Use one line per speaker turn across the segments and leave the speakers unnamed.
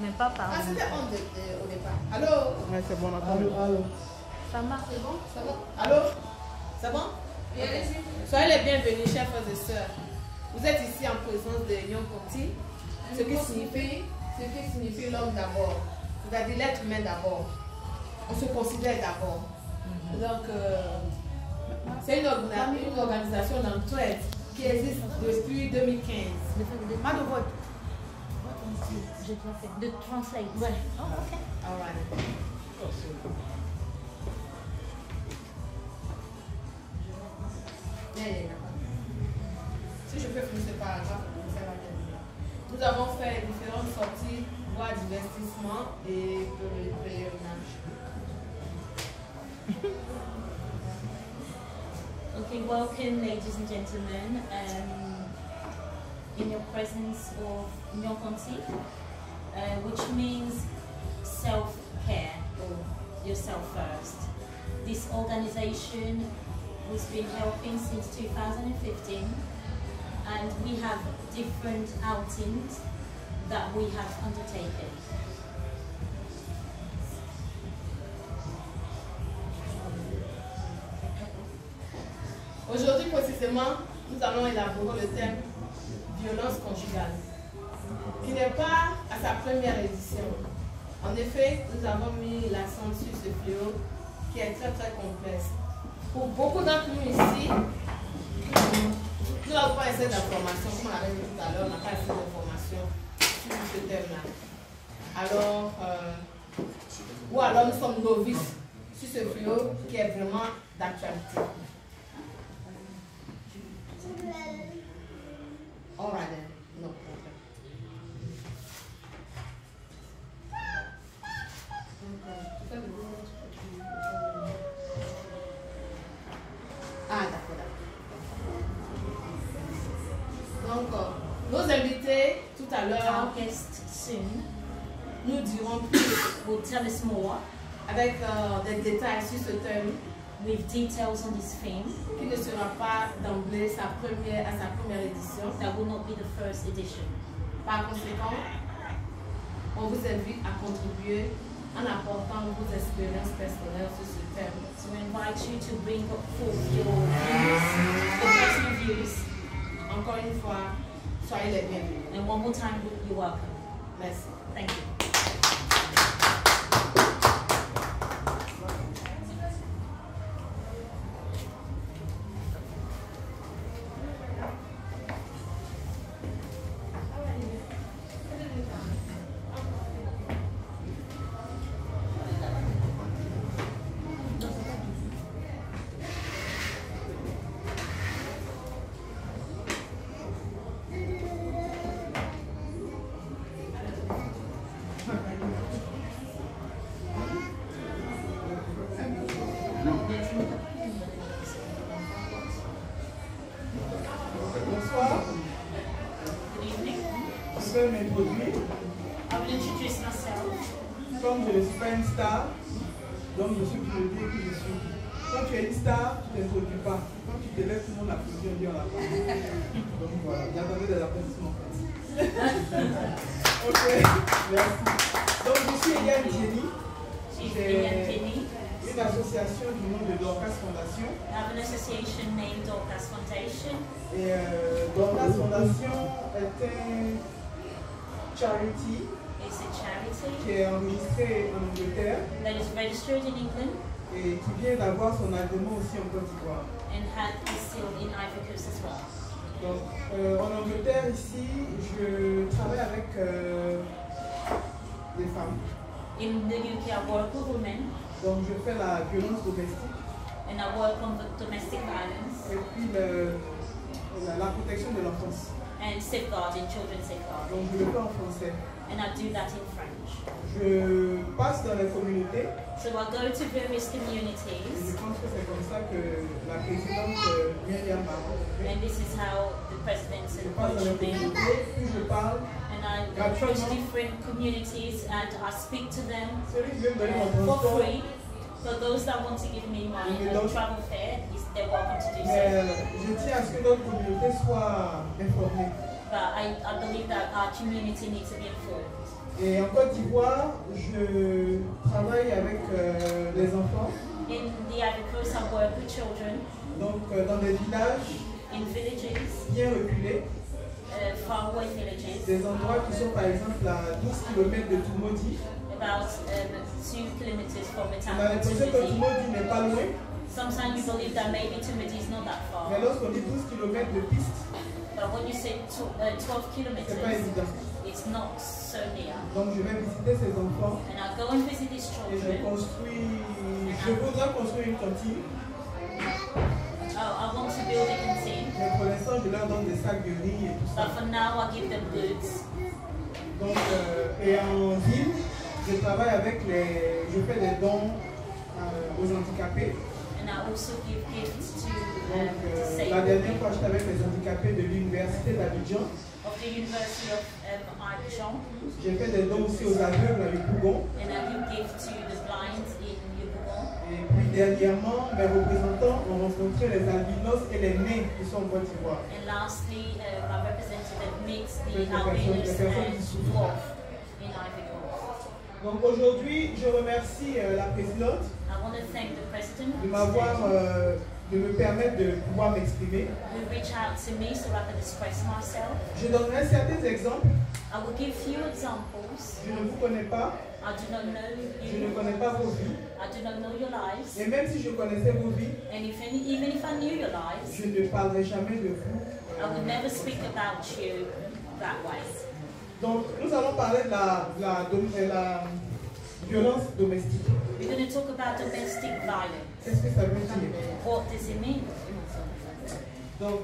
Mais pas par.
Ah, c'était on au départ. Allô?
Ouais, c'est bon, on attend. Allô.
Ça marche.
C'est bon? Ça va? Allô? C'est bon? Oui, allez-y. Soyez les bienvenus, chers frères et sœurs. Vous êtes ici en présence de Nyon Conti. Ce qui signifie l'homme d'abord. C'est-à-dire l'être humain d'abord. On se considère d'abord. Donc, c'est une organisation d'entraide qui existe depuis 2015. Pas de vote.
J'ai déjà fait. De translate.
Ouais.
Oh, ok.
All right. Si je peux finir ce paragraphe, ça va bien. Nous avons fait différentes sorties, voies d'investissement et pèlerinage.
Okay, welcome, ladies and gentlemen. In your presence of Nyon Conti, which means self-care or yourself first. This organization has been helping since 2015, and we have different outings that we have undertaken.
Aujourd'hui précisément, nous allons élaborer le thème violence conjugale, qui n'est pas à sa première édition. En effet, nous avons mis l'accent sur ce fléau qui est très très complexe. Pour beaucoup d'entre nous ici, nous n'avons pas assez d'informations, comme on l'avait dit tout à l'heure, on n'a pas assez d'informations sur ce thème-là. Alors, ou alors nous sommes novices sur ce fléau qui est vraiment d'actualité. All right then, no problem. Ah, d'accord. Donc, nos invités tout à l'heure,
Our guest soon
nous diront plus
will tell us more
avec des détails sur ce thème
with details on this theme.
qui ne sera pas d'emblée à sa première édition.
That will not be the first edition.
Par conséquent, on vous invite à contribuer en apportant vos expériences personnelles sur ce thème.
So we invite you to bring up forth your views, your personal views.
Encore une fois, soyez les bienvenus.
And one more time, you're welcome.
Merci.
Thank you.
Bonsoir.
Good evening.
Je vais m'introduire.
I will introduce myself.
Comme je ne suis pas une star, donc je suis pour le dire qui je suis. Quand tu es une star, tu ne t'introduis pas. Quand tu te lèves, tout le monde applaudit, on dit on l'applaudit. Donc voilà, j'attendais des applaudissements. Ok, merci. Donc je suis Eliane Jenny.
She's
Une association du nom de Dorcas Fondation.
I have an association named Dorcas Foundation.
Et Dorcas Fondation est un charity
It's a charity
qui est enregistré en Angleterre
that is registered in England
et qui vient d'avoir son agrément aussi en Côte d'Ivoire.
and is sealed in Ivory Coast as well.
Donc en Angleterre ici, je travaille avec les femmes.
In the UK, I work with women
Donc je fais la violence domestique
and I work on the domestic violence
et puis la protection de l'enfance.
and safeguarding, children's safeguarding.
Donc je le fais en français.
And I do that in French.
Je passe dans les communautés.
So I go to various
Et je
communities,
pense que c'est comme ça que la présidente Myriam m'a rencontré.
and this is how the president
Je passe dans les
approached me.
communautés, puis je parle.
And I approach different communities and I speak to them
Celui qui veut me donner mon
for
transport,
free. For those that want to give me money or travel fare, they're welcome to do so.
mais je tiens à ce que notre communauté soit informée.
but I believe that our community needs to be informed.
Et en Côte d'Ivoire, je travaille avec les enfants.
In the Ivory Coast, I work with children.
Donc dans des villages
in villages,
bien reculés.
Faraway villages.
Des endroits qui sont par exemple à 12 km de Tumodi.
About 2 kilometers from the town.
On a l'impression que Tumodi n'est pas loin.
Sometimes you believe that maybe Tumodi is not that far.
Mais lorsqu'on dit 12 km de piste,
but when you say 12 kilometers,
c'est pas évident.
It's not so near.
Donc je vais visiter ces enfants.
And I go and visit these
Et
children.
je voudrais construire une cantine.
I want to build a canteen.
Mais pour l'instant, je leur donne des sacs de riz et tout ça.
But for now, I give them goods.
Donc, et en ville, je travaille avec je fais des dons aux handicapés.
And I also give gifts to
Donc,
disabled
la dernière
people.
fois, j'étais avec les handicapés de l'université d'Abidjan.
Of the University of Abidjan.
J'ai fait des dons aussi aux aveugles à Yopougon.
And I give gifts to the blind in Yopougon.
Et puis dernièrement, mes représentants ont rencontré les albinos et les nains qui sont en Côte d'Ivoire.
And lastly, my representative meets the
Les
albinos
personnes qui
and
souffrent.
dwarf in Ivory Coast.
Donc aujourd'hui, je remercie la présidente
I want to thank the president
de me permettre de pouvoir m'exprimer.
who reached out to me so I could express myself.
Je donnerai certains exemples.
I will give few examples.
Je ne vous connais pas,
I do not know
je ne
you.
connais pas vos vies.
I do not know your lives.
Et même si je connaissais vos vies,
And even if I knew your lives,
je ne parlerai jamais de vous.
I would never speak about you that way.
Donc nous allons parler de la violence domestique.
We're going to talk about domestic violence.
Qu'est-ce que ça veut dire?
What does it mean?
Donc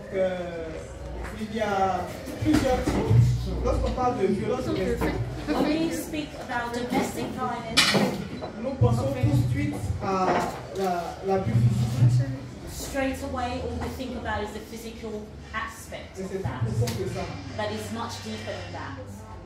il y a plusieurs types. Lorsqu'on parle de violence domestique,
When we speak about domestic violence,
nous pensons tout de suite à l'abus physique.
straight away all we think about is the physical aspect
Mais
of
c'est
that.
plus profond que ça.
But it's much deeper than that.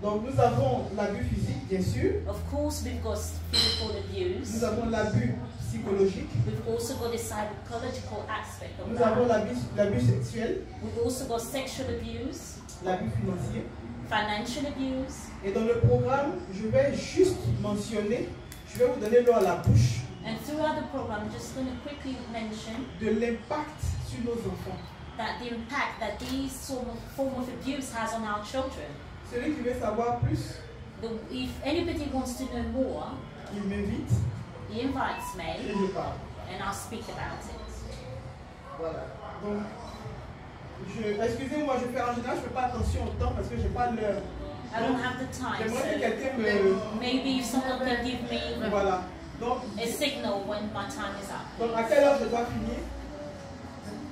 Donc nous avons l'abus physique, bien sûr.
Of course, we've got physical abuse.
Nous avons l'abus psychologique.
We've also got the psychological aspect of
Nous avons
that.
l'abus sexuel,
We've also got sexual abuse,
l'abus financier.
financial abuse.
Et dans le programme, je vais juste mentionner, je vais vous donner l'eau à la bouche
And throughout the program, I'm just going to quickly mention
de l'impact sur nos enfants.
that the impact that these form of abuse has on our children.
Celui qui veut savoir plus,
If anybody wants to know more,
il m'invite
he invites
et
me
je parle.
and I'll speak about it.
Voilà. Donc, excusez-moi, je fais en général, je ne fais pas attention au temps parce que je n'ai pas l'heure.
I don't have the time,
J'aimerais que
so
quelqu'un me...
maybe if someone can give me
Voilà. Donc,
a signal when my time is up.
à quelle heure je dois finir?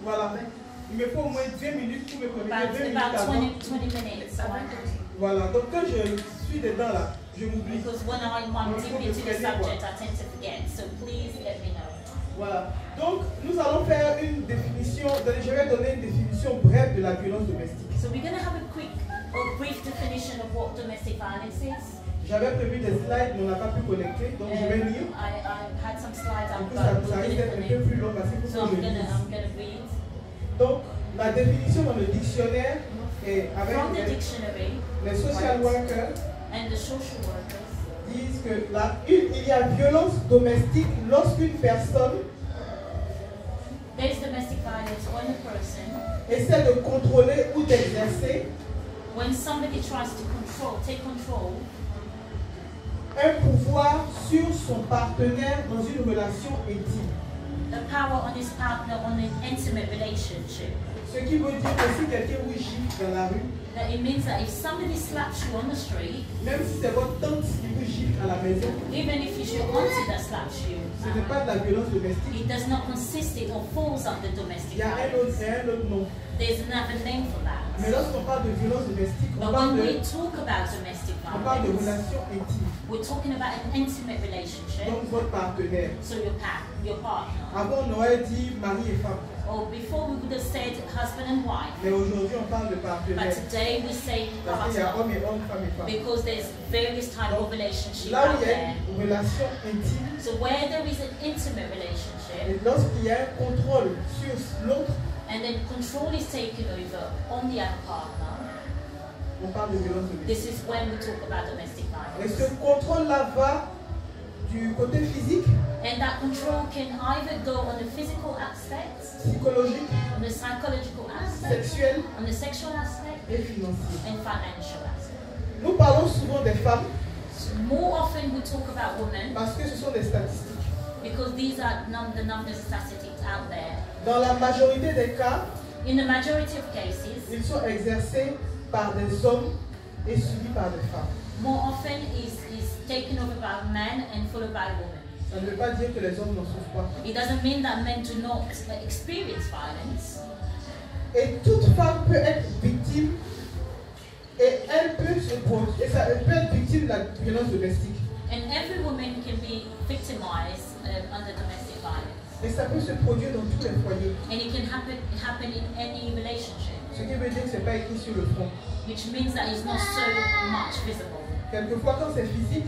Voilà. Il me faut au moins 2 minutes pour me connecter. 2 minutes
About
avant.
20 minutes. So
Voilà. Donc, quand je suis dedans là, je m'oublie.
because when I'm deep into the subject, I tend to forget. So please let me know.
Voilà. Donc, nous allons faire une définition, je vais donner une définition brève de la violence domestique.
So we're going to have a quick or brief definition of what domestic violence is.
J'avais prévu des slides, mais on n'a pas pu connecter, donc je vais lire.
I had some slides
Du
up,
coup, ça
but we
risque d'être un
didn't
peu plus long parce qu'il faut
So
que je lise.
I'm gonna read
Donc, la définition dans le dictionnaire est avec
from the dictionary
les social workers
and the social workers.
disent que il y a violence domestique lorsqu'une personne
There's domestic violence when a person,
essaie de contrôler ou d'exercer
when somebody tries to take control
un pouvoir sur son partenaire dans une relation intime.
the power on his partner on an intimate relationship.
Ce qui veut dire que si quelqu'un vous gifle dans la rue,
That it means that if somebody slaps you on the street,
même si c'est votre tante qui vous gifle à la maison,
even if it's your auntie that slaps you,
ce n'est pas de la violence domestique.
it does not consist it or falls under domestic
Il y a
violence.
un autre nom.
There's another name for
Mais
that.
lorsqu'on parle de violence domestique,
But
on parle
when we
de
talk about domestic
relations
violence,
intimes.
we're talking about an intimate relationship.
Donc votre partenaire.
So your partner.
Avant, on aurait dit mari et femme.
Or before we would have said husband and wife.
Mais aujourd'hui, on parle de
But
partenaire.
today we say
Parce qu'il y a homme
partner
et homme, femme et femme.
because there's various types of relationships
Là où
out
il y a
there.
une relation intime,
So where there is an intimate relationship
et lorsqu'il y a un contrôle sur l'autre,
and then control is taken over on the other partner,
on parle de violence domestique.
this is when we talk about domestic
Et
violence.
ce contrôle-là va du côté physique,
And that control can either go on the physical aspect,
psychologique,
on the psychological aspect,
sexuel
on the sexual aspect,
et financier.
and financial aspect.
Nous parlons souvent des femmes
So more often we talk about women
parce que ce sont des statistiques.
because these are the numbers statistics out there.
Dans la majorité des cas,
In the majority of cases,
ils sont exercés par des hommes et subis par des femmes.
more often is taken over by men and followed by women.
Ça ne veut pas dire que les hommes n'en souffrent pas.
It doesn't mean that men do not experience violence.
Et toute femme peut être victime et elle peut être victime de la violence domestique.
And every woman can be victimized under domestic violence.
Et ça peut se produire dans tous les foyers.
And it can happen in any relationship,
Ce qui veut dire que ce n'est pas écrit sur le front.
which means that it's not so much visible.
Quelquefois, quand c'est physique,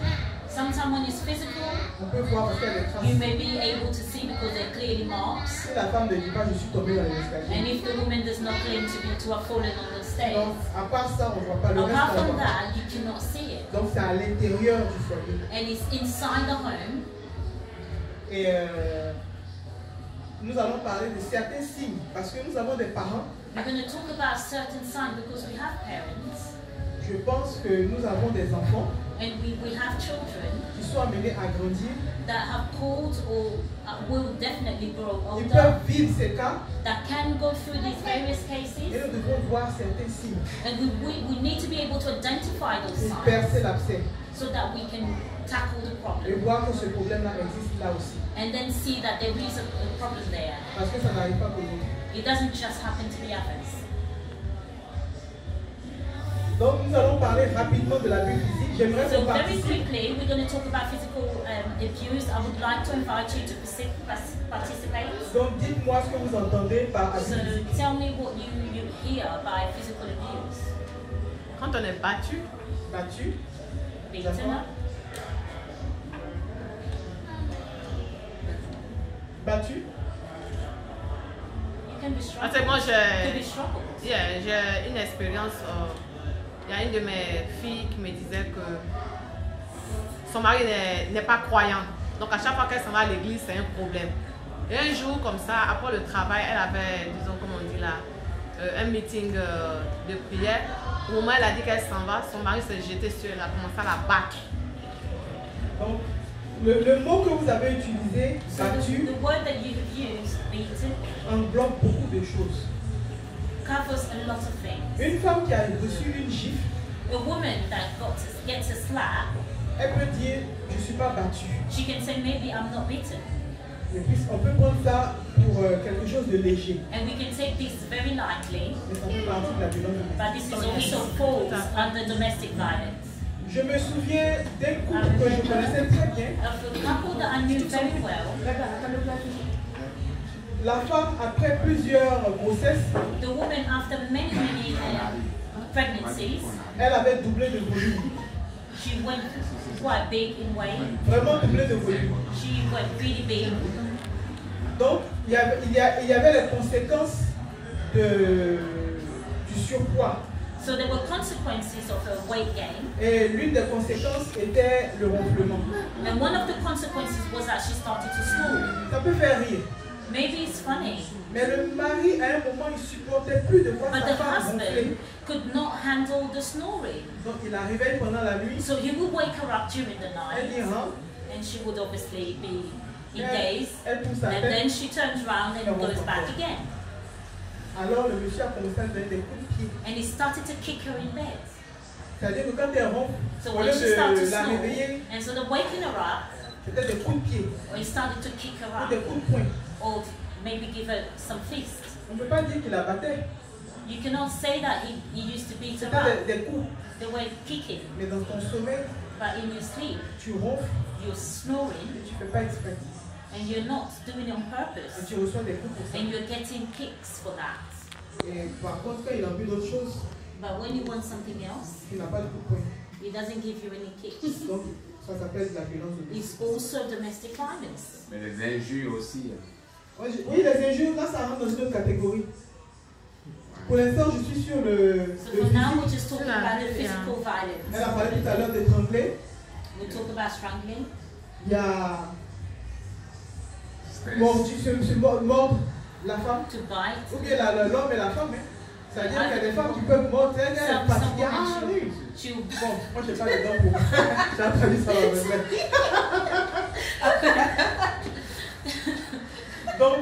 Sometimes when it's physical,
on peut voir parce qu'il y a des traces.
you may be able to see because they're clearly marks.
Si la femme ne dit pas je suis tombée dans les escaliers,
And if the woman does not claim to have fallen on the stairs,
donc à part ça, on ne voit pas le reste.
apart
on
from
voit.
that, you cannot see it.
Donc c'est à l'intérieur du foyer.
And it's inside the home.
Et nous allons parler de certains signes parce que nous avons des parents.
We're going to talk about certain signs because we have parents
Je pense que nous avons des enfants
and we have children
qui sont amenés à grandir.
that have called or will definitely grow
Ils
older,
peuvent vivre ces cas
that can go through these various
et
cases,
nous devons voir certains signes
and we need to be able to identify those
pour
signs
percer l'abcès
so that we can tackle the
et
problem
voir que ce problème-là existe là aussi.
and then see that there is a problem there.
Parce que ça n'arrive pas qu'aux autres.
It doesn't just happen to the others.
Donc nous allons parler rapidement de l'abus physique. J'aimerais
So
qu'on
very
participe.
quickly, we're going to talk about physical abuse. I would like to invite you to participate.
Donc dites-moi ce que vous entendez par abus
So
physique.
tell me what you hear by physical abuse.
Quand on est battu,
Battu,
Beaten up,
battu,
you can be struck.
parce que moi
You can be
j'ai
struck.
une expérience. Il y a une de mes filles qui me disait que son mari n'est pas croyant. Donc à chaque fois qu'elle s'en va à l'église, c'est un problème. Et un jour comme ça, après le travail, elle avait, disons, comme on dit là, un meeting de prière. Au moment où elle a dit qu'elle s'en va, son mari s'est jeté sur elle, a commencé à la battre.
Donc le mot que vous avez utilisé,
So
battu,
the word that you have used, beaten,
englobe beaucoup de choses.
covers a lot of things.
Une femme qui a reçu une gifle,
A woman that gets a slap,
elle peut dire je ne suis pas battue.
she can say maybe I'm not beaten.
Et puis on peut prendre ça pour quelque chose de léger.
And we can take this very lightly,
Mais ça fait partie de la violence
but this
domestique.
is also falls under domestic violence.
Je me souviens d'un couple que je connaissais très bien.
Of a couple that I knew very well,
La femme, après plusieurs grossesses,
the woman after many pregnancies,
elle avait doublé de volume.
she went quite big in weight.
Vraiment doublé de volume.
She went really big.
Donc, il y avait les conséquences du surpoids.
So there were consequences of her weight gain.
Et l'une des conséquences était le ronflement.
And one of the consequences was that she started to snore.
Ça peut faire rire.
Maybe it's funny,
Mais le mari, à un moment, il supportait plus de voir
but
sa
the
femme
husband
ronfler.
could not handle the snoring.
Donc, il la réveille pendant la nuit.
So he would wake her up during the
Elle
night,
dit, hein?
and she would obviously be in
Elle,
daze.
elle pousse sa
And
tête.
then she turns around and goes back again.
Alors, le monsieur a commencé à donner des coups de pied.
And he started to kick her in bed.
C'est-à-dire que quand elle ronfle,
So
au
when
lieu
she started to
de la
snore,
réveiller,
instead of waking her up,
c'était des coups de pied
or he started to kick her
ou
up,
des coups de poing.
or maybe give her some fist.
On ne peut pas dire qu'il la battait.
You cannot say that he used to beat her
C'était
up.
des coups.
They were kicking,
Mais dans ton sommeil,
but in your sleep,
tu ronfles
you're snoring,
et tu ne fais pas exprès.
and you're not doing it on
Et
purpose,
tu reçois des coups pour ça.
and you're getting kicks for that.
Et par contre, quand il a envie d'autre chose,
But when you want something else,
il n'a pas de coup de poing.
it doesn't give you any kicks.
Donc, ça s'appelle de la violence domestique.
It's also domestic violence.
Mais les injures aussi.
Oui, les injures, là, ça rentre dans une autre catégorie. Pour l'instant, je suis sur le
So for now, we're just talking about the physical violence.
Elle a parlé tout à l'heure d'étrangler.
We'll talk about strangling.
Il y a mordre la femme.
To bite.
Ou bien l'homme et la femme. Hein. C'est-à-dire qu'il y a des femmes qui peuvent mordre. Elle est fatiguée. Ah oui. Bon, moi je n'ai pas les dents pour. J'ai entendu ça dans le même. Donc,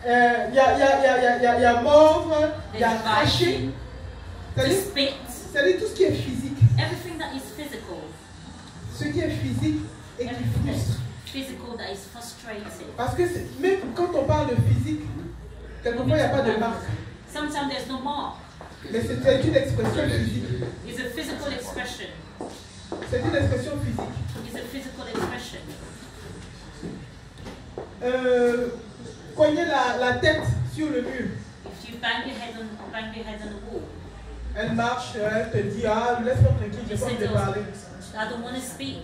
il y a mordre, il y a cracher. C'est-à-dire tout ce qui est physique.
Everything that is physical.
Ce qui est physique et qui frustre.
Physical that is frustrating.
Parce que même quand on parle de physique, quelquefois il n'y a pas de marque.
Sometimes there's no mark.
Mais c'est une expression physique.
It's a physical expression.
C'est une expression physique.
It's a physical expression.
Cogner la tête sur le mur.
If you bang your head on the wall.
Elle marche, elle te dit ah laisse-moi tranquille, j'ai pas envie de parler.
I don't want to speak.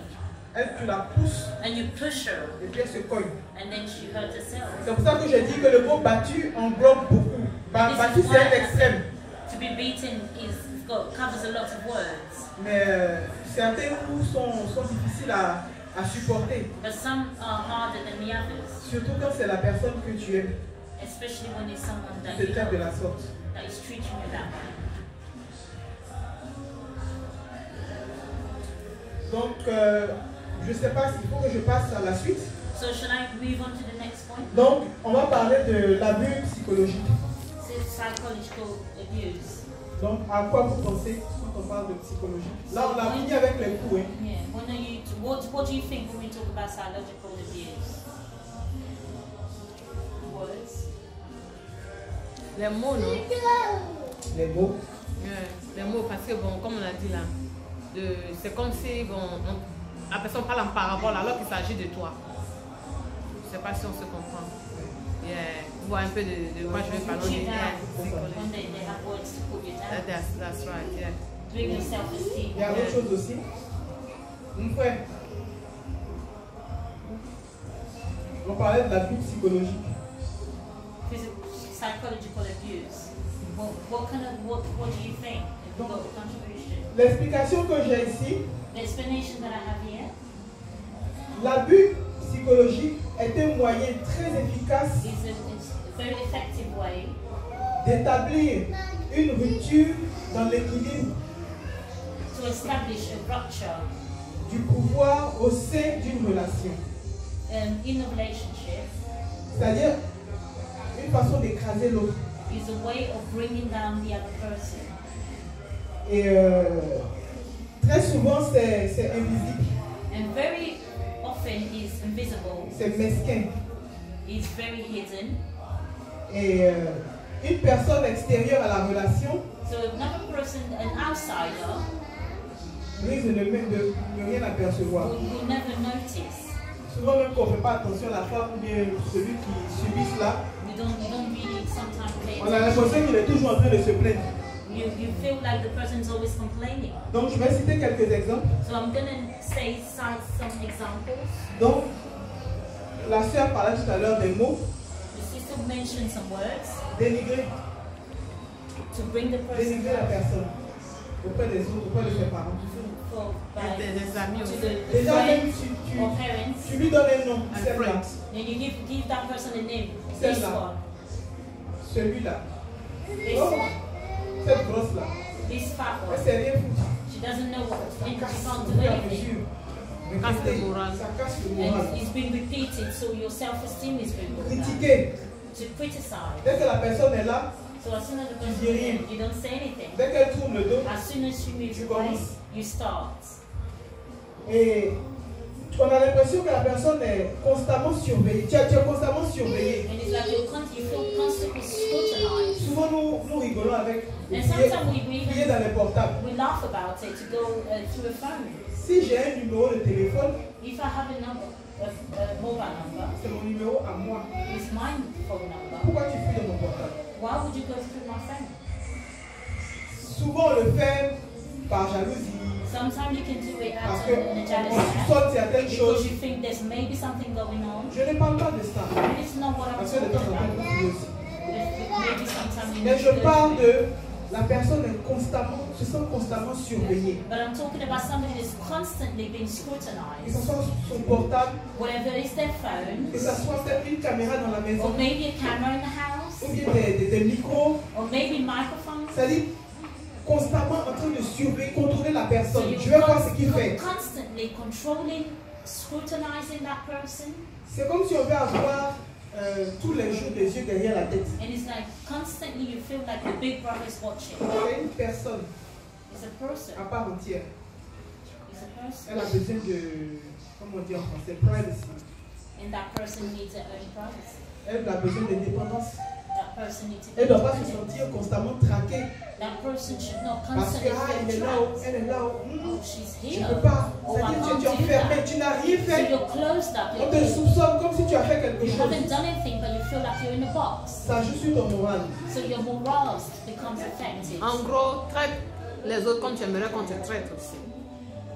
Elle tu la pousses.
And you push her.
Et puis elle se cogne.
And then she hurts herself.
C'est pour ça que j'ai dit que le mot battu englobe beaucoup. Battu c'est un extrême.
To be beaten covers a lot of words.
Mais certains coups sont difficiles à supporter.
But some are harder than the others.
Surtout quand c'est la personne que tu aimes.
Especially when it's someone that
te traite de la sorte.
That is treating you that way.
Donc, je ne sais pas s'il faut que je passe à la suite.
So should I move on to the next point?
Donc, on va parler de l'abus psychologique.
C'est psychological abuse.
Donc, à quoi vous pensez quand on parle de psychologie? Là, on a fini avec les coups. Hein?
Yeah. What do you think when we talk about psychological abuse? Words.
Les mots, non?
Les mots.
Les mots, parce que bon, comme on a dit là, c'est comme si bon, la personne parle en parabole alors qu'il s'agit de toi. Je ne sais pas si on se comprend. Yeah. On voit un peu de quoi je vais parler. That's right, yeah.
Doing your self-esteem.
Il y a autre chose aussi. Mon frère, on parlait de l'abus psychologique.
Psychological abuse. What do you think?
L'explication que j'ai ici,
the explanation that I have here,
l'abus psychologique est un moyen très efficace
very effective way
d'établir une rupture dans l'équilibre
to establish a rupture
du pouvoir au sein d'une relation.
In a relationship,
c'est-à-dire une façon d'écraser l'autre.
Is a way of bringing down the other person.
Et très souvent c'est invisible.
And very often is invisible.
C'est mesquin.
It's very hidden.
Et une personne extérieure à la relation,
so another person, an outsider,
risque de ne rien apercevoir.
Will never notice.
Souvent même qu'on ne fait pas attention à la femme ou bien celui qui subit cela.
You don't really sometimes pay attention.
On a l'impression qu'il est toujours en train de se plaindre.
You feel like the person's always complaining.
Donc je vais citer quelques exemples.
So I'm going to cite some examples.
Donc la sœur parlait tout à l'heure des mots.
The sister mentioned some words.
Dénigrer.
To bring the person.
Dénigrer la personne auprès des autres, auprès de ses parents.
Des amis aussi.
Déjà même si tu lui donnes un nom, celle-là.
And you give that person a name.
Celle-là. Celui-là.
This
oh.
one.
Cette grosse-là.
This fat one.
Elle sait rien foutre.
She doesn't know what to do. She can't do anything.
Ça casse le moral.
And it's been repeated, so your self-esteem is being brought down.
Critiquer.
To criticize.
Dès que la personne est là,
so as soon as the person is there, you don't say anything.
Dès qu'elle tourne le dos,
as soon as she moves away, you start.
Et on a l'impression que la personne est constamment surveillée. Tu es constamment surveillé.
And it's like you feel constantly scrutinized.
Souvent nous rigolons avec.
And sometimes we
dans les portables.
We laugh about it to go through a phone.
Si j'ai un numéro de téléphone,
if I have a number, a mobile number,
c'est mon numéro à moi.
It's my phone number.
Pourquoi tu fouilles dans mon portable?
Why would you go through my phone?
Souvent on le fait par jalousie.
Sometimes you can do it out
Parce
in a jealous
certaines choses.
because you think there's maybe something going on.
Je ne parle pas de ça.
It's not what I'm
Parce que de
talking
temps en temps,
about.
vous aussi.
Maybe sometimes
Mais je parle de La personne se sent constamment surveillée.
But I'm talking about somebody that's constantly being
Que ce
scrutinized.
soit son portable,
Whatever is their phone,
que ce soit peut-être une caméra dans la
or
maison,
maybe a camera in the house,
ou bien des micros,
or maybe microphones.
c'est-à-dire constamment en train de surveiller, contrôler la
So
personne. Je vais voir ce qu'il
you're
fait.
constantly controlling, scrutinizing that person.
C'est comme si on veut avoir tous les jours des yeux derrière la tête.
And it's like constantly you feel like the big brother is watching.
C'est une personne
It's a person.
à part entière.
It's a person.
Elle a besoin de, comment on dit en français, privacy.
And that person needs their own privacy.
Elle a besoin de dépendance.
That person needs to
Elle
be
ne doit pas se
independent.
sentir constamment traquée.
That person should not
Parce que
constantly
il est
feel
là,
trapped.
elle est là.
Oh, she's
Je
here.
ne peux pas.
Oh, I
C'est-à-dire
can't
que tu es
do
enfermé,
that.
tu n'as rien
So
fait.
you're closed up.
On te soupçonne comme si tu as fait quelque
You
chose.
haven't done anything, but you feel like you're in a box.
Ça joue sur ton moral.
So your morale becomes affected.
En gros, traite les autres comme tu aimerais qu'on te traite aussi.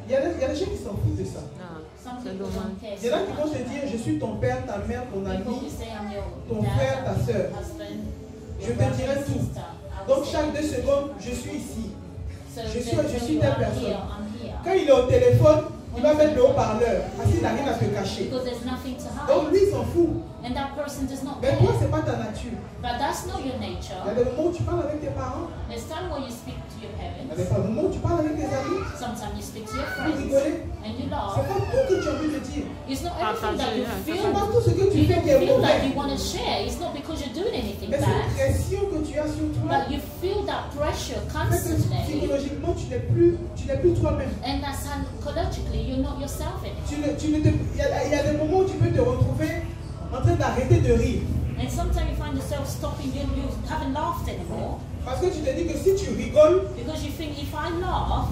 Il y a des gens qui s'en foutent de ça.
Ah,
Some
c'est
people
dommage.
don't care.
Il y en a qui vont te dire, je suis ton père, ta mère, ton
People
ami.
will say I'm your
ton
dad,
frère, ta
I'm your
sœur.
husband,
Je
your
te
brother
dirai
and
tout.
sister. I will
Donc
say
chaque 2
everything.
secondes, je suis ici.
So
je suis-
then
je
tell
suis
you,
telle
I'm
personne.
here, I'm here.
Quand il est au téléphone, il va mettre le haut-parleur. Parce qu'il n'a rien à te cacher.
Because there's nothing to
Donc
hide.
lui, il s'en fout.
And that person does not
Mais toi,
care.
c'est pas ta nature.
But that's not your
Il y a
nature.
des moments où tu parles avec tes parents.
There's time when you speak to your
Il y a
parents.
des moments où tu parles avec tes amis.
Sometimes you speak to your
Vous
friends
rigolez.
and you
C'est
laugh.
pas tout que tu as envie de dire.
It's not everything that you
C'est
feel.
pas tout ce que tu
You
fais qui est
feel like you
mauvais.
want to share. It's not because you're doing anything
Mais c'est une
bad.
pression que tu as sur toi.
But you feel that pressure
Fait que
constantly.
psychologiquement, tu n'es plus toi-même.
And that psychologically, you're not yourself anymore.
Il y a des moments où tu peux te retrouver en train d'arrêter de rire.
And sometimes you find yourself stopping, you haven't laughed anymore.
Parce que tu te dis que si tu rigoles,
Because you think if I laugh,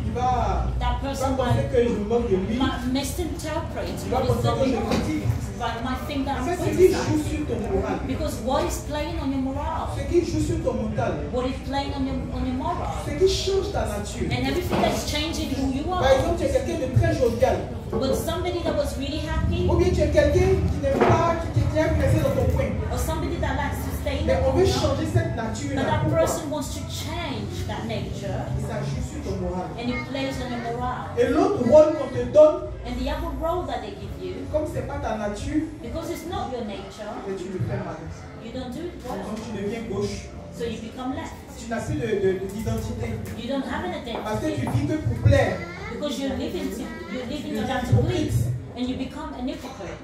il va
that person
penser
might,
que je me moque de lui.
might misinterpret
Il va
what is
penser que je
going on.
critique.
Might think
En fait,
that's
ce qui joue
criticizing.
sur ton moral,
Because what is playing on your morale?
ce qui joue sur ton mental,
What is playing on your moral?
ce qui change ta nature.
And everything that's changing who you
Par
are.
exemple, tu es quelqu'un de très jovial.
But somebody that was really happy,
Ou bien tu es quelqu'un qui n'aime pas, qui aime rester dans ton coin.
or somebody that likes to stay in
Mais
the
on veut
corner,
changer cette
but
nature-là.
that
Pourquoi?
person wants to change that nature,
Et ça joue sur ton moral.
and it plays on your morale.
Et l'autre rôle qu'on te donne,
And the other role that they give you,
comme ce n'est pas ta nature,
because it's not your nature,
mais tu le fais mal.
you don't do it well.
Donc tu deviens gauche.
So you become left.
Tu n'as plus d'identité.
You don't have an
Parce que tu
identity
vis que pour plaire.
because you're living
Tu
around
deviens
to please,
hypocrite.
and you become an hypocrite.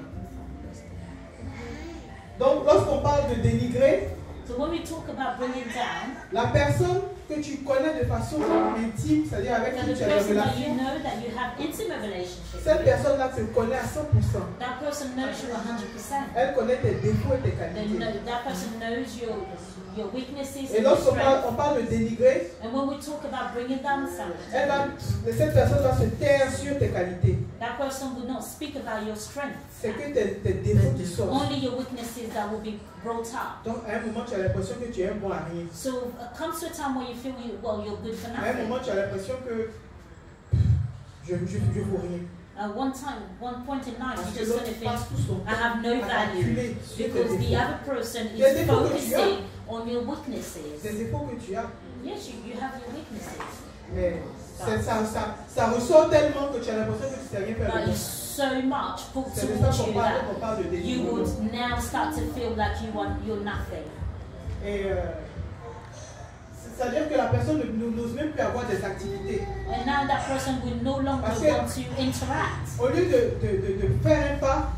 Donc lorsqu'on parle de dénigrer,
So when we talk about bringing down,
la personne que tu connais de façon intime, c'est-à-dire avec
so
qui
the
tu as des
person that
relations,
you know that you have intimate relationships
cette
with,
personne-là te connaît à 100%.
that person knows you 100%.
Elle connaît tes défauts et tes qualités.
That person knows your weaknesses
Et
and your
lorsqu'on
strengths.
parle de dénigrer,
And when we talk about bringing down somebody,
cette personne va se taire sur tes qualités.
that person will not speak about your strengths.
C'est que tes défauts qui sortent.
Only your weaknesses that will be brought up.
Donc à un moment, tu as l'impression que tu es bon à rien.
So it comes to a time when you feel you're good for
À un
nothing.
moment, tu as l'impression que je vaux rien.
One point in life,
Parce
you're
que
just going
l'autre
to
passe
think,
tout son
I have no
temps à
value.
calculer sur tes
Because the
défauts.
other person
Les
is
défauts que tu as.
focusing on your weaknesses.
Des défauts que tu as.
Yes, you have your weaknesses.
Mais ça ressort tellement que tu as l'impression que tu ne sais rien faire
But
de
it's
bon.
so much put
C'est de ça
towards you that
qu'on parle de
you
dénigrement.
would now start to feel like you're nothing.
Et c'est-à-dire que la personne n'ose même plus avoir des activités.
And now that person will no longer
Parce que-
want to interact.
Au lieu de faire un pas,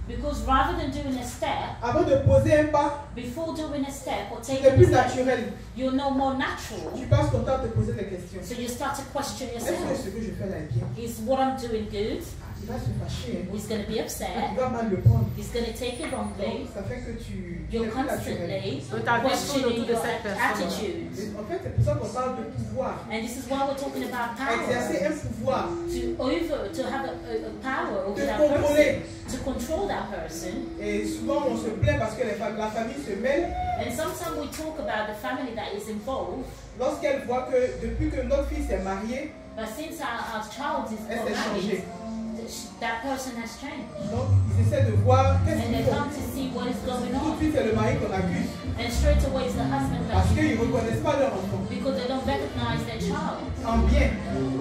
Because rather than doing a step,
avant de poser un pas,
before doing a step or
c'est
taking a
plus
step,
naturel.
you're no more natural.
Tu passes ton temps à te poser des questions.
So you start to question
Est-ce que
yourself.
ce que je fais là est bien?
Is what I'm doing good?
Il va se fâcher.
He's going to be
Il
upset.
va mal le prendre.
He's going to take it wrongly.
Donc, ça fait que tu
You're
es plus naturel.
constantly
T'as des choses
questioning
autour de
your
cette personne.
attitude.
Et en fait, c'est pour ça qu'on parle de pouvoir.
And this is why we're talking about
Exercer
power.
un pouvoir.
To have a power over
De
that
contrôler.
person. To control that person.
Et souvent, on se plaint parce que la famille se mêle.
And sometimes we talk about the family that is involved.
Lorsqu'elle voit que depuis que notre fils est marié,
But since our child is
elle
got
s'est changée.
married, that person has changed.
Donc, ils essaient de voir qu'est-ce
And
qu'ils
they
font.
come to see what is going
Tout de
on.
suite, c'est le mari qu'on accuse.
And straight away it's the husband
Parce
that
qu'ils ne reconnaissent pas leur enfant.
because they don't recognize their child
En bien.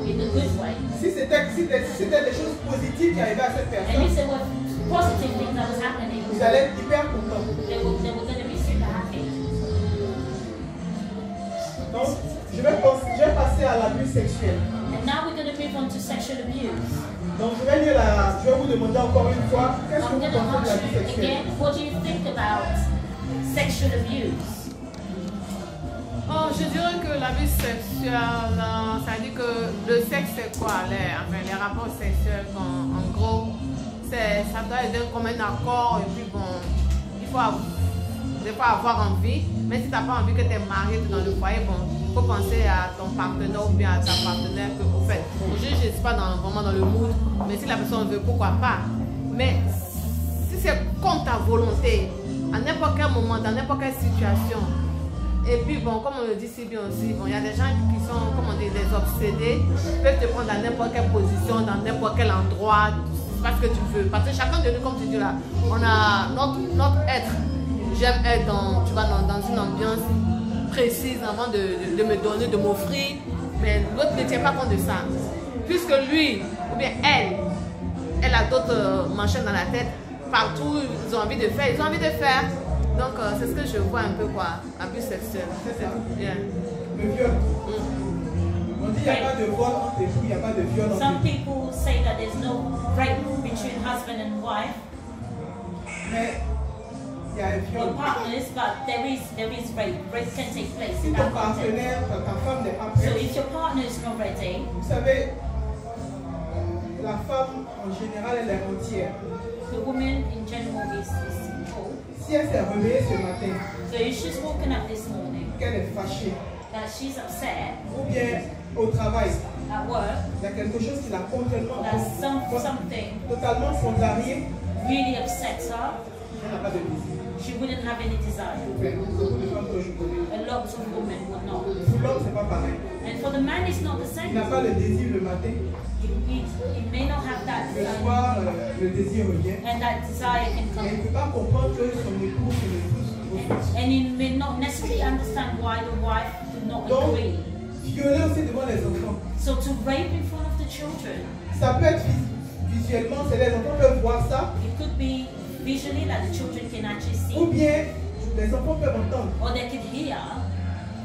in a good way.
Si c'était des choses positives qui arrivaient à cette
And
personne,
if there were positive things that was happening,
vous allez être hyper content.
they were going to be super happy.
Donc, je vais passer à l'abus sexuel.
And now we're going to move on to sexual abuse.
Donc, je vais vous demander encore une fois, qu'est-ce que
I'm
vous
going to
pensez de
ask
l'abus
you
sexuel?
again, what do you think about sexual abuse?
Oh, je dirais que l'abus sexuel, ça dit que le sexe c'est quoi? Les rapports sexuels, en gros, ça doit être comme un accord et puis bon, il faut des fois avoir envie, mais si tu n'as pas envie que tu es marié, tu es dans le foyer, bon, il faut penser à ton partenaire ou bien à ta partenaire que, au fait, aujourd'hui je ne suis pas vraiment dans le mood, mais si la personne veut, pourquoi pas? Mais si c'est contre ta volonté, à n'importe quel moment, dans n'importe quelle situation, et puis bon, comme on le dit si bien aussi, bon, il y a des gens qui sont, comme on dit, des obsédés, peuvent te prendre dans n'importe quelle position, dans n'importe quel endroit, parce que tu veux. Parce que chacun de nous, comme tu dis là, on a notre être. J'aime être dans une ambiance précise avant de me donner, de m'offrir, mais l'autre ne tient pas compte de ça. Puisque lui, ou bien elle a d'autres machins dans la tête, partout ils ont envie de faire, Donc c'est ce que je vois un peu quoi, abus sexuel. Yeah.
Le viol. On dit qu'il n'y a pas de vol entre époux, il n'y a pas de viol entre
Some
époux.
people say that there's no rape between husband and wife
Mais il y a un viol.
or partners, but there is rape. Rape can take place
Si
in
ton
that context.
partenaire, ta femme n'est pas
So
prête,
if your partner is not ready,
vous savez, la femme en général elle est entière.
the woman in general is whole.
Si elle s'est réveillée ce matin,
So if she's woken up this morning,
qu'elle est fâchée,
that she's upset
ou bien au travail,
at work,
il y a quelque chose qui l'a complètement
that something
totalement contrarié,
really upsets her,
elle n'a pas de désir.
she wouldn't have any desire.
Beaucoup de femmes que je connais.
A lot of women would not.
Pour l'homme, c'est pas pareil.
And for the man, it's not the
Il
same.
n'a pas le désir le matin,
He may not have that
le soir, le désir revient.
and that desire can
Et il
come.
ne peut pas comprendre que son époux, son épouse, refuse.
And he may not necessarily understand why the wife did not
Donc,
agree.
violer aussi devant les enfants.
So to rape in front of the children,
Ça peut être visuellement, c'est les enfants peuvent voir ça,
it could be visually that the children can actually
ou
see,
bien les enfants peuvent entendre.
or they could hear,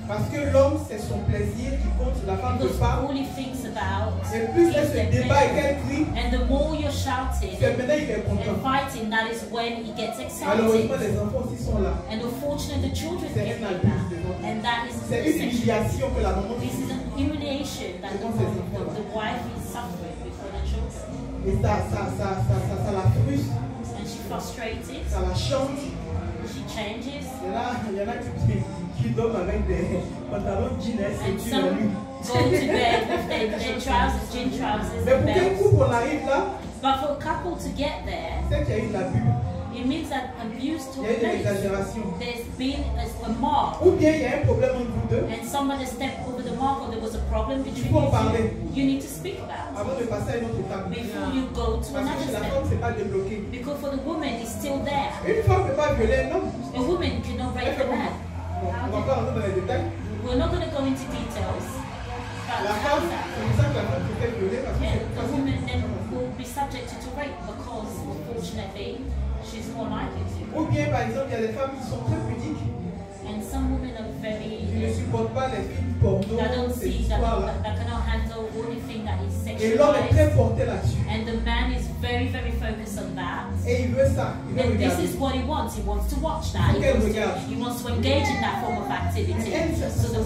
Parce que l'homme, c'est son plaisir qui compte, la femme ne
because
pas.
all he thinks about
Et plus elle
is
se
their
débat et
pleasure.
qu'elle crie,
And the more you're shouting
c'est maintenant il est
and
content.
fighting, that is when he gets
Malheureusement,
excited.
les enfants aussi sont là.
And unfortunately, the children
C'est
get
un
like
abus
that.
devant.
And that is
C'est une
sexual.
humiliation que la maman
This is an humiliation that the wife is suffering before the children.
et ça la frustre,
And she frustrated,
ça la change.
she changes,
Il y en a qui dorment avec des pantalons jeans et
and
ceinture la nuit.
some go to bed with their trousers, jean trousers
Mais
and
pour quel
belts.
couple on arrive là,
But for a couple to get there,
c'est qu'il y a eu de l'abus,
it means that abuse
il
took
y a eu de
place.
l'exagération.
There's been a mark,
Ou bien il y a un problème entre vous deux,
and somebody stepped over the mark, or there was a problem between
faut en
you
parler
two. You need to speak about
avant de passer à une autre étape.
it before you go to
Parce que
another
chez la
step.
femme, c'est pas débloqué.
Because for the woman, it's still there.
Une femme ne peut pas violer un homme.
A woman cannot
Elle
rape
fait
a
comment?
man.
Bon, on va pas rentrer dans les détails.
We're not going to go into details. But
La femme, c'est pour ça que la femme se fait violer parce que
yeah,
c'est
the
facile.
woman then will be subjected to rape because, unfortunately, she's more likely to.
Ou bien, par exemple, il y a des femmes qui sont très pudiques,
And some women are
qui ne
very
supportent pas les films porno,
that don't
ces
see that,
histoires-là.
that cannot handle anything that is
Et l'homme est très
sexualized.
porté là-dessus.
And the man is very, very focused on that.
Et il veut ça. Il veut
And this
regarder.
is what he wants. He wants to watch that.
Okay, regarde.
He wants to engage in that form of activity.
Elle,
So the,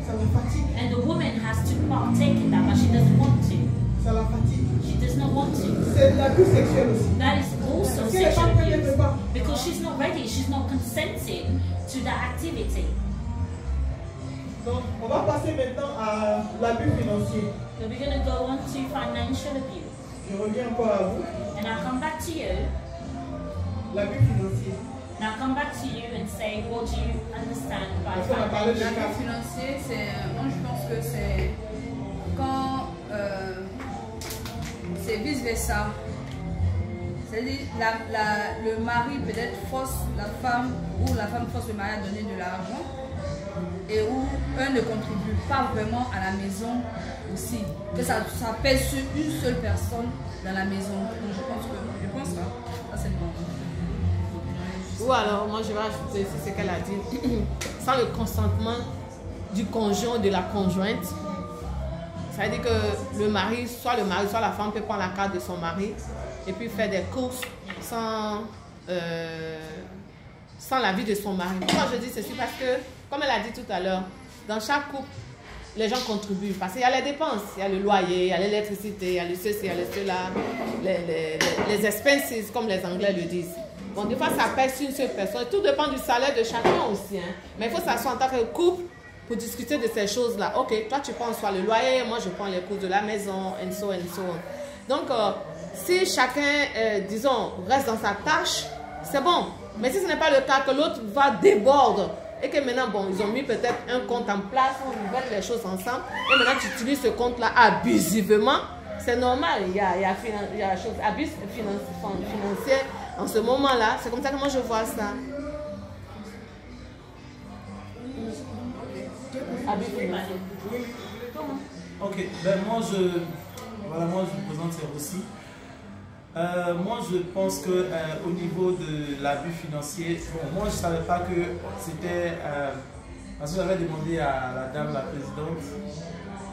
ça la fatigue.
and the woman has to partake in that, but she doesn't want to.
Ça la fatigue.
She does not want to.
C'est de l'abus sexuel aussi.
That is also
Parce qu'elle n'est
sexual
pas prête, elle ne
abuse
veut pas.
because she's not ready. She's not consenting to that activity.
Donc, on va passer maintenant à l'abus financier.
So we're going to go on to financial abuse,
Je reviens encore à vous.
and I'll come back to you.
L'abus financier.
And I'll come back to you and say, what do you understand by
Parce qu'on a parlé de
financial?
cas.
L'abus financier, c'est, moi je pense que c'est quand c'est c'est vice-versa. C'est-à-dire le mari peut-être force la femme ou la femme force le mari à donner de l'argent et où un ne contribue pas vraiment à la maison aussi. Que ça pèse sur une seule personne dans la maison. Donc, je pense ça. Ça c'est bon.
Ou alors, moi je vais ajouter ce qu'elle a dit. Sans le consentement du conjoint ou de la conjointe, ça veut dire que le mari, soit la femme peut prendre la carte de son mari et puis faire des courses sans l'avis de son mari. Pourquoi je dis ceci? Parce que, comme elle a dit tout à l'heure, dans chaque couple, les gens contribuent. Parce qu'il y a les dépenses, il y a le loyer, il y a l'électricité, il y a le ceci, il y a le cela, les expenses, comme les Anglais le disent. Bon, des fois, ça pèse sur une seule personne. Tout dépend du salaire de chacun aussi. Hein. Mais il faut s'asseoir en tant que couple pour discuter de ces choses-là. Ok, toi, tu prends soit le loyer, moi, je prends les coûts de la maison, and so on. Donc, si chacun, disons, reste dans sa tâche, c'est bon. Mais si ce n'est pas le cas, que l'autre va déborder et que maintenant, bon, ils ont mis peut-être un compte en place, on met les choses ensemble, et maintenant, tu utilises ce compte-là abusivement, c'est normal. Il y a chose abus financier. En ce moment-là, c'est comme ça que moi je vois ça.
Ok, ben moi je vous présente c'est aussi. Moi je pense que au niveau de l'abus financier, bon, moi je savais pas que c'était parce que j'avais demandé à la dame, la présidente,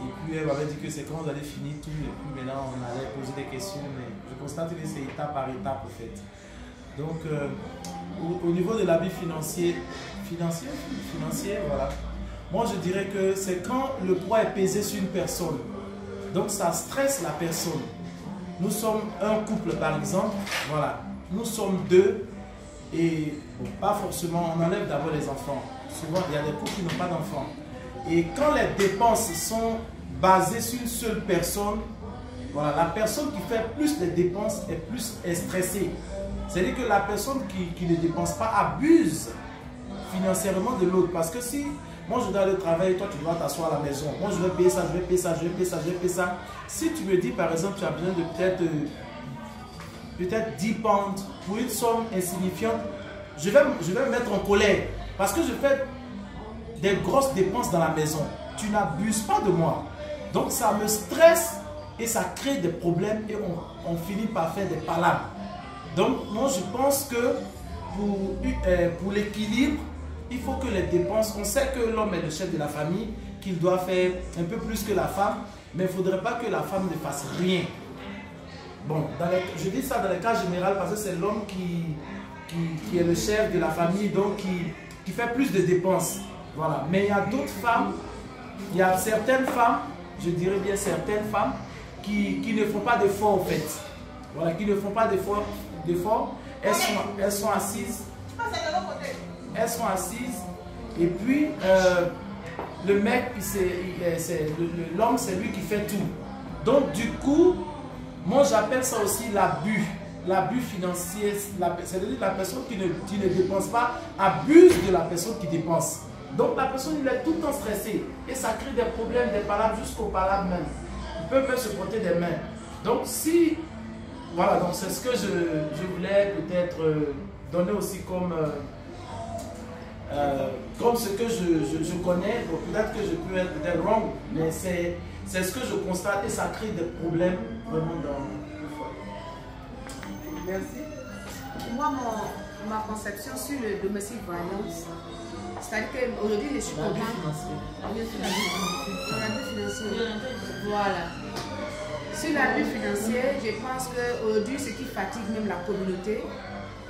et puis elle m'avait dit que c'est quand on allait finir tout, et puis maintenant on allait poser des questions, mais je constate que c'est étape par étape en fait. Donc, au niveau de l'abus financier, voilà. Moi, je dirais que c'est quand le poids est pesé sur une personne. Donc, ça stresse la personne. Nous sommes un couple, par exemple. Voilà. Nous sommes deux. Et bon, pas forcément, on enlève d'abord les enfants. Souvent, il y a des couples qui n'ont pas d'enfants. Et quand les dépenses sont basées sur une seule personne, voilà, la personne qui fait plus de dépenses est stressée. C'est-à-dire que la personne qui ne dépense pas abuse financièrement de l'autre. Parce que si moi je dois aller travailler, toi tu dois t'asseoir à la maison. Moi je vais payer ça, je vais payer ça, je vais payer ça, je vais payer ça. Si tu me dis par exemple tu as besoin de peut-être 10 pounds pour une somme insignifiante, je vais me mettre en colère. Parce que je fais des grosses dépenses dans la maison. Tu n'abuses pas de moi. Donc ça me stresse et ça crée des problèmes et on finit par faire des palabres. Donc, moi, je pense que pour l'équilibre, il faut que les dépenses, on sait que l'homme est le chef de la famille, qu'il doit faire un peu plus que la femme, mais il ne faudrait pas que la femme ne fasse rien. Bon, je dis ça dans le cas général parce que c'est l'homme qui est le chef de la famille, donc qui fait plus de dépenses. Voilà. Mais il y a d'autres femmes, il y a certaines femmes, je dirais bien certaines femmes, qui ne font pas d'efforts en fait. Voilà, qui ne font pas d'efforts. Elles sont assises. Elles sont assises. Et puis, le mec, l'homme, c'est lui qui fait tout. Donc, du coup, moi, j'appelle ça aussi l'abus. L'abus financier, c'est-à-dire la personne qui ne dépense pas abuse de la personne qui dépense. Donc, la personne, il est tout le temps stressé. Et ça crée des problèmes, des palabres, jusqu'aux palabres même. Il peut même se frotter des mains. Donc, si... Voilà, donc c'est ce que je voulais peut-être donner aussi comme ce que je connais. Peut-être que je peux être peut-être wrong, mais c'est ce que je constate et ça crée des problèmes vraiment dans le foyer.
Merci. Moi, ma conception sur le domestic violence, c'est-à-dire qu'aujourd'hui, je suis contente. L'abus financier. Voilà. Sur l'abus financier, je pense qu'aujourd'hui, ce qui fatigue même la communauté,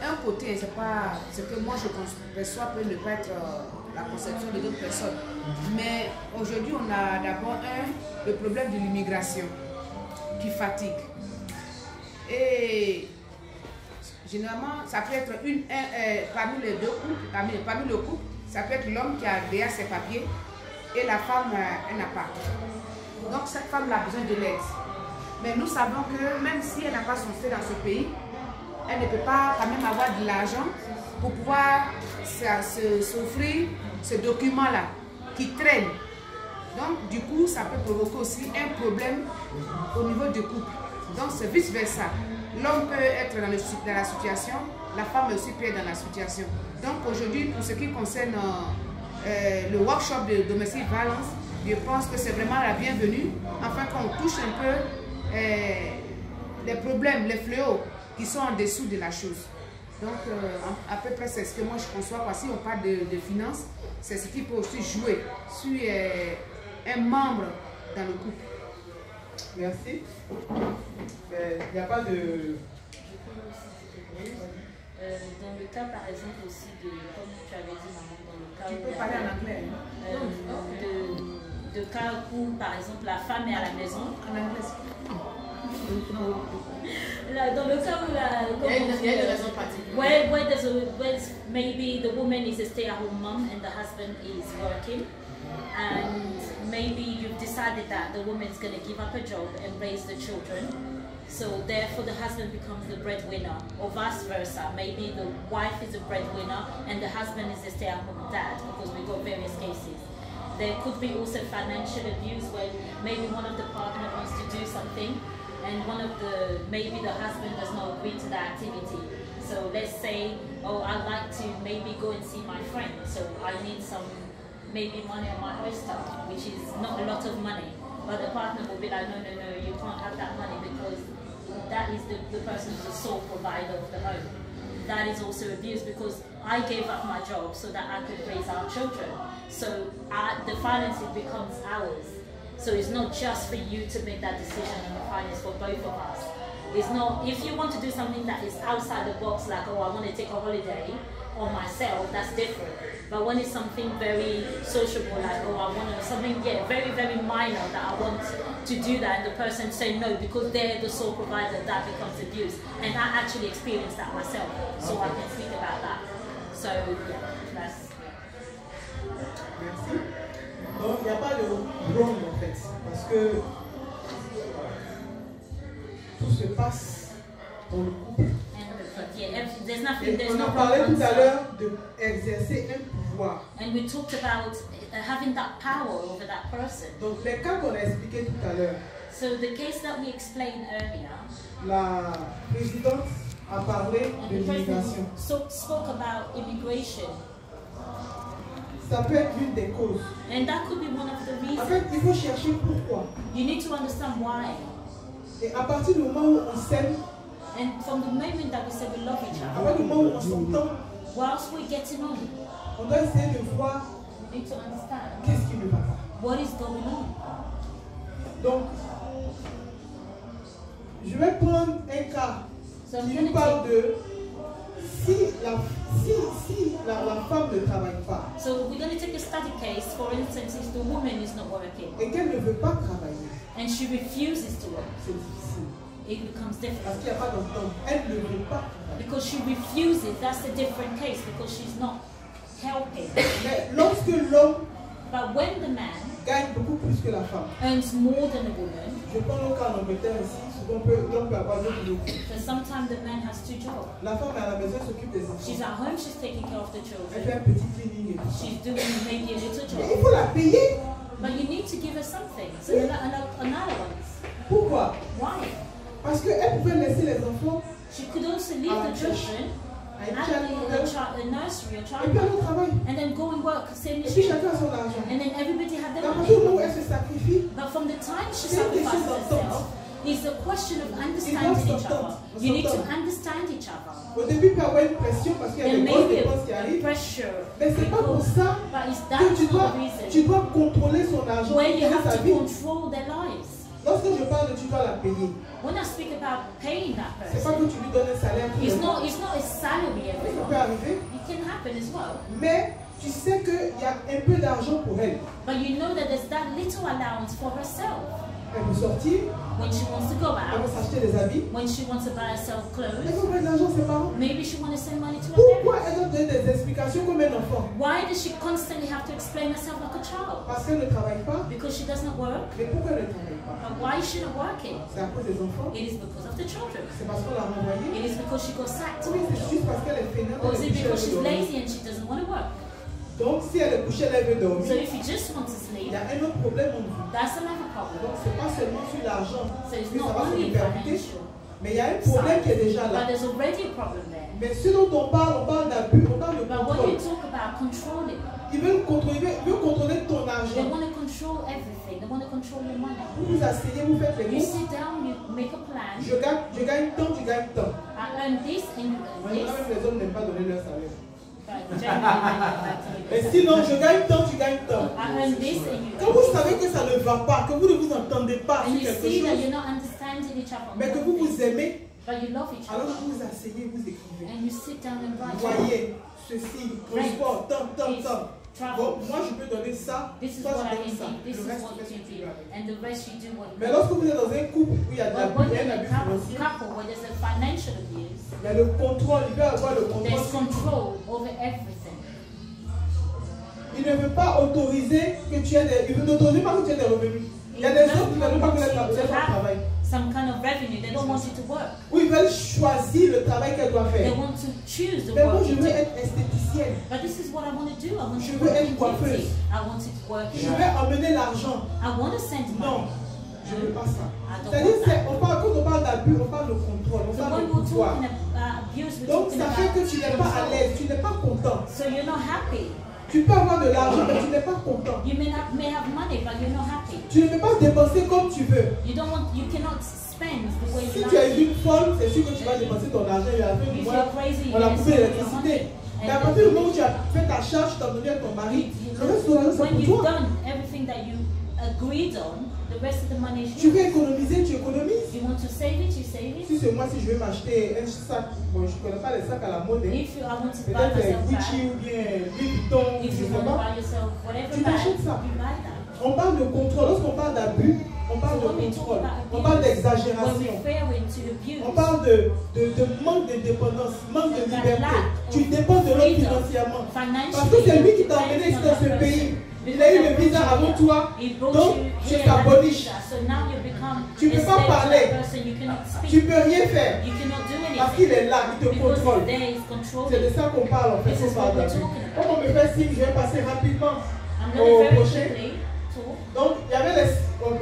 un côté, c'est pas ce que moi je perçois peut ne pas être la conception de d'autres personnes. Mais aujourd'hui, on a d'abord le problème de l'immigration qui fatigue. Et généralement, ça peut être parmi les deux couples, parmi le couple, ça peut être l'homme qui a déjà ses papiers et la femme, elle n'a pas. Donc cette femme a besoin de l'aide. Mais nous savons que même si elle n'a pas son fait dans ce pays, elle ne peut pas quand même avoir de l'argent pour pouvoir s'offrir ce document-là qui traîne. Donc du coup, ça peut provoquer aussi un problème au niveau du couple. Donc c'est vice-versa. L'homme peut être dans la situation, la femme aussi peut être dans la situation. Donc aujourd'hui, pour ce qui concerne le workshop de domestic violence, je pense que c'est vraiment la bienvenue, afin qu'on touche un peu les problèmes, les fléaux qui sont en dessous de la chose. Donc à peu près c'est ce que moi je conçois, parce que si on parle de finances, c'est ce qui peut aussi jouer sur un membre dans le couple.
Merci. Il n'y a pas de...
Dans le cas par exemple aussi de, comme tu avais dit maman, dans le cas
Tu
où
peux parler en anglais.
de cas où par exemple la femme est à la maison.
En anglais.
Là, dans le cas où
il y a une raison pratique.
where maybe the woman is a stay-at-home mom and the husband is working, and maybe you've decided that the woman is going to give up her job and raise the children. So therefore the husband becomes the breadwinner, or vice versa. Maybe the wife is a breadwinner and the husband is a stay-at-home dad, because we've got various cases. There could be also financial abuse where maybe one of the partner wants to do something and maybe the husband does not agree to the activity. So let's say, oh, I'd like to maybe go and see my friend, so I need some maybe money on my Oyster, which is not a lot of money. But the partner will be like, no, you can't have that money because that is the person who's the sole provider of the home. That is also abuse, because I gave up my job so that I could raise our children. So the finances becomes ours. So it's not just for you to make that decision on the finance, for both of us. It's not, if you want to do something that is outside the box, like, oh, I want to take a holiday on myself, that's different. But when it's something very sociable, like, oh, I want to, something, very, very minor that I want to do that, and the person say no because they're the sole provider, that becomes abuse. And I actually experienced that myself, so I can speak about that. So, yeah, that's...
Merci. Donc, il n'y a pas de wrong en fait, parce que tout se passe dans le couple. On a parlé tout à l'heure d'exercer un pouvoir.
And we talked about having that power over that person.
Donc, les cas qu'on a expliqués tout à l'heure.
So the case that we explained earlier.
La présidente a parlé de l'immigration.
Spoke about immigration.
Ça peut être l'une des causes.
And that could be one of the reasons.
En fait, il faut chercher pourquoi.
You need to understand why.
Et à partir du moment où on s'aime,
and from the moment that we say we love each
à partir du moment où on s'entend,
whilst we're getting on,
on doit essayer de voir
we need to understand
qu'est-ce qui ne va pas.
What is going on.
Donc, je vais prendre un cas qui nous parle de si la femme ne travaille pas.
So we're going to take a study case, for instance, if the woman is not working.
Et qu'elle ne veut pas travailler.
And she refuses to work.
C'est difficile.
It becomes difficult.
Parce qu'il n'y a pas d'entente. Elle ne veut pas travailler.
Because she refuses, that's a different case, because she's not helping.
Mais lorsque l'homme
But when the man
gagne beaucoup plus que la femme,
earns more than a woman,
je prends le cas en Angleterre ici, souvent l'homme peut avoir deux boulots.
so sometimes the man has two jobs.
La femme est à la maison, elle s'occupe des enfants.
She's at home, she's taking care of the
Elle
children.
fait un petit cleaning et tout.
She's doing maybe a little
Mais il
job.
faut la payer.
But you need to give her something. So an allowance.
Pourquoi?
Why?
Parce qu'elle pouvait laisser les enfants
She could also leave the children at the nursery or
et puis
child
aller au travail.
and then go and work, same
Et
as
puis
you.
chacun a son argent.
And then everybody had their
À partir du moment où
money.
elle se sacrifie,
But from the time she
C'est une question
sacrifices
d'entente.
herself, it's a question of understanding each other. You need to understand each other.
au début, il peut y avoir une pression parce qu'il y a
There
des grosses
may be
dépenses qui
a
arrivent.
pressure,
Mais c'est pas pour ça
but it's
que
that's
tu
not the reason
dois contrôler son argent,
where you
contrôler
have
sa
to
vie.
control their lives.
Lorsque je parle de tu dois la payer,
When I speak about paying that
c'est pas
person,
que tu lui donnes un salaire tous les
it's
mois.
not a salary every
Ça peut
month.
arriver,
It can happen as well.
mais tu sais qu'il y a un peu d'argent pour elle.
But you know that there's that little allowance for herself.
Elle veut sortir,
When she wants to go
elle veut
out,
s'acheter des habits.
when she wants to buy herself
Elle
clothes,
veut prendre de l'argent à ses parents.
maybe she wants to send money to her
Pourquoi
parents.
elle doit donner des explications comme un enfant?
Why does she constantly have to explain herself like a child?
Parce qu'elle ne travaille pas.
Because she does not work.
Mais pourquoi elle ne travaille pas?
But why is she not working?
C'est à cause des enfants.
It is because of the children.
C'est parce qu'on l'a renvoyée.
It is because she got sacked.
Oui, c'est juste parce qu'elle est fainéante.
Or is
Elle
it
est
because she's
touchée.
lazy and she doesn't want to work?
Donc, si elle est couchée, elle veut
So
dormir,
if you just want to
il
sleep,
y a un autre problème en vous.
that's another problem.
Donc, c'est pas seulement sur l'argent
So it's
que ça
not
va se
only
répercuter,
financial,
mais il y a un problème qui est déjà
but
là.
there's already a problem there.
Mais ce dont on parle d'abus, on parle de
But when
contrôle.
you talk about controlling,
Ils veulent contrôler ton
they
argent.
want to control everything. They want to control your money.
Vous vous asseyez, vous faites les
You
comptes.
sit down, you make a plan.
Je gagne tant, tu gagnes tant.
I earn this and you earn
Maintenant,
this.
même les hommes n'aiment pas donner leur salaire.
But generally, they get back to you.
Mais sinon, je gagne tant, tu gagnes tant.
I earn this and you
Quand
earn
vous
this.
savez que ça ne va pas, que vous ne vous entendez pas
And
sur
you
quelque
see that
chose,
you're not understanding each other, on
mais que
one
vous
thing,
vous aimez,
but you love each
alors
other.
vous vous asseyez, vous écrivez.
And you sit down and write.
Voyez, ceci, transport, tant, tant,
This,
tant.
travel.
Bon, moi je peux donner ça,
This is
toi
what
je
I
donne
can
ça.
do. This
Le
is
reste,
what
tu fais ce
you
que
can
tu
do.
veux.
And the rest you do what you
Mais lorsque vous êtes dans un couple où il y a de
But
l'abus,
when
il y a
you're
un
in
abus
a
financier,
couple where there's a financial abuse,
il y a le contrôle, il veut avoir le contrôle.
there's control over everything.
Il ne veut pas autoriser que tu aies des... Il veut t'autoriser pas que tu aies des revenus. Il y a des hommes qui ne veulent pas que les femmes travaillent.
Some kind of revenue. They don't want you to work.
Ou ils veulent choisir le travail qu'elle doit
They
faire.
want to choose the
Mais moi,
work
je
you
veux
do.
être esthéticienne.
But this is what I want to do. I want
Je
to
veux
work
être
in
coiffeuse.
beauty. I want to work
Je
in
vais emmener l'argent.
I want to send
Non,
money.
je ne veux pas ça.
I don't
C'est-à-dire,
want that.
quand on parle d'abus, on parle de contrôle, on
So
parle
when
de
we're
pouvoir.
talking about abuse, we're
Donc,
talking
ça fait que tu n'es pas à
control.
l'aise, tu n'es pas content.
So you're not happy.
Tu peux avoir de l'argent, mais tu n'es pas content.
You may have money, but you're not happy.
Tu ne peux pas dépenser comme tu veux.
You cannot spend the way
Si
you
tu es
like.
une folle, c'est sûr que tu vas dépenser ton argent et à la fin du
If
mois,
you're crazy,
on a
you're
coupé
gonna
l'électricité.
spend your money.
Mais à partir du moment où tu as fait ta charge, tu as donné à ton mari, le reste de l'argent, c'est
When
pour
you've
toi.
done everything that you agreed on, the rest of the money is
Tu
yours.
veux économiser, tu économises.
You want to save it, you save it.
Si c'est moi, si je vais m'acheter un sac, bon, je ne connais pas les sacs à la mode, hein.
If I want to buy
Peut-être
myself
Gucci
that,
ou bien Louis Vuitton,
if
je
you
ne sais
want to
pas.
buy yourself whatever
Tu
bag,
t'achètes ça.
you buy that.
On parle de contrôle. Lorsqu'on parle d'abus, on parle de
So when we talk
contrôle.
about
On parle
abuse, when
d'exagération.
we fail into abuse,
On parle de manque de dépendance, manque de
And that
liberté.
lack
Tu
of
dépends de l'autre
freedom.
financièrement. Parce
financially,
que c'est lui qui
you
t'a
depend
emmené
on
dans
that
ce
person.
pays. Il
Because
a eu
that
le visa
brought you
avant
here.
toi.
He brought
Donc,
you
tu
here
es sa
as a
boniche.
visa. So now you become
Tu ne peux
a
pas
slave to
parler.
that person. You cannot speak.
Tu ne peux rien faire.
You cannot do
Parce qu'il
anything.
est là, il te
Because
contrôle.
there is
C'est
controlling.
de ça qu'on parle en fait.
This
On
is
parle
what we're
d'abus.
talking about.
Comme on me fait signe, je vais passer rapidement
I'm
au
going to very
prochain.
quickly talk.
Donc, il y avait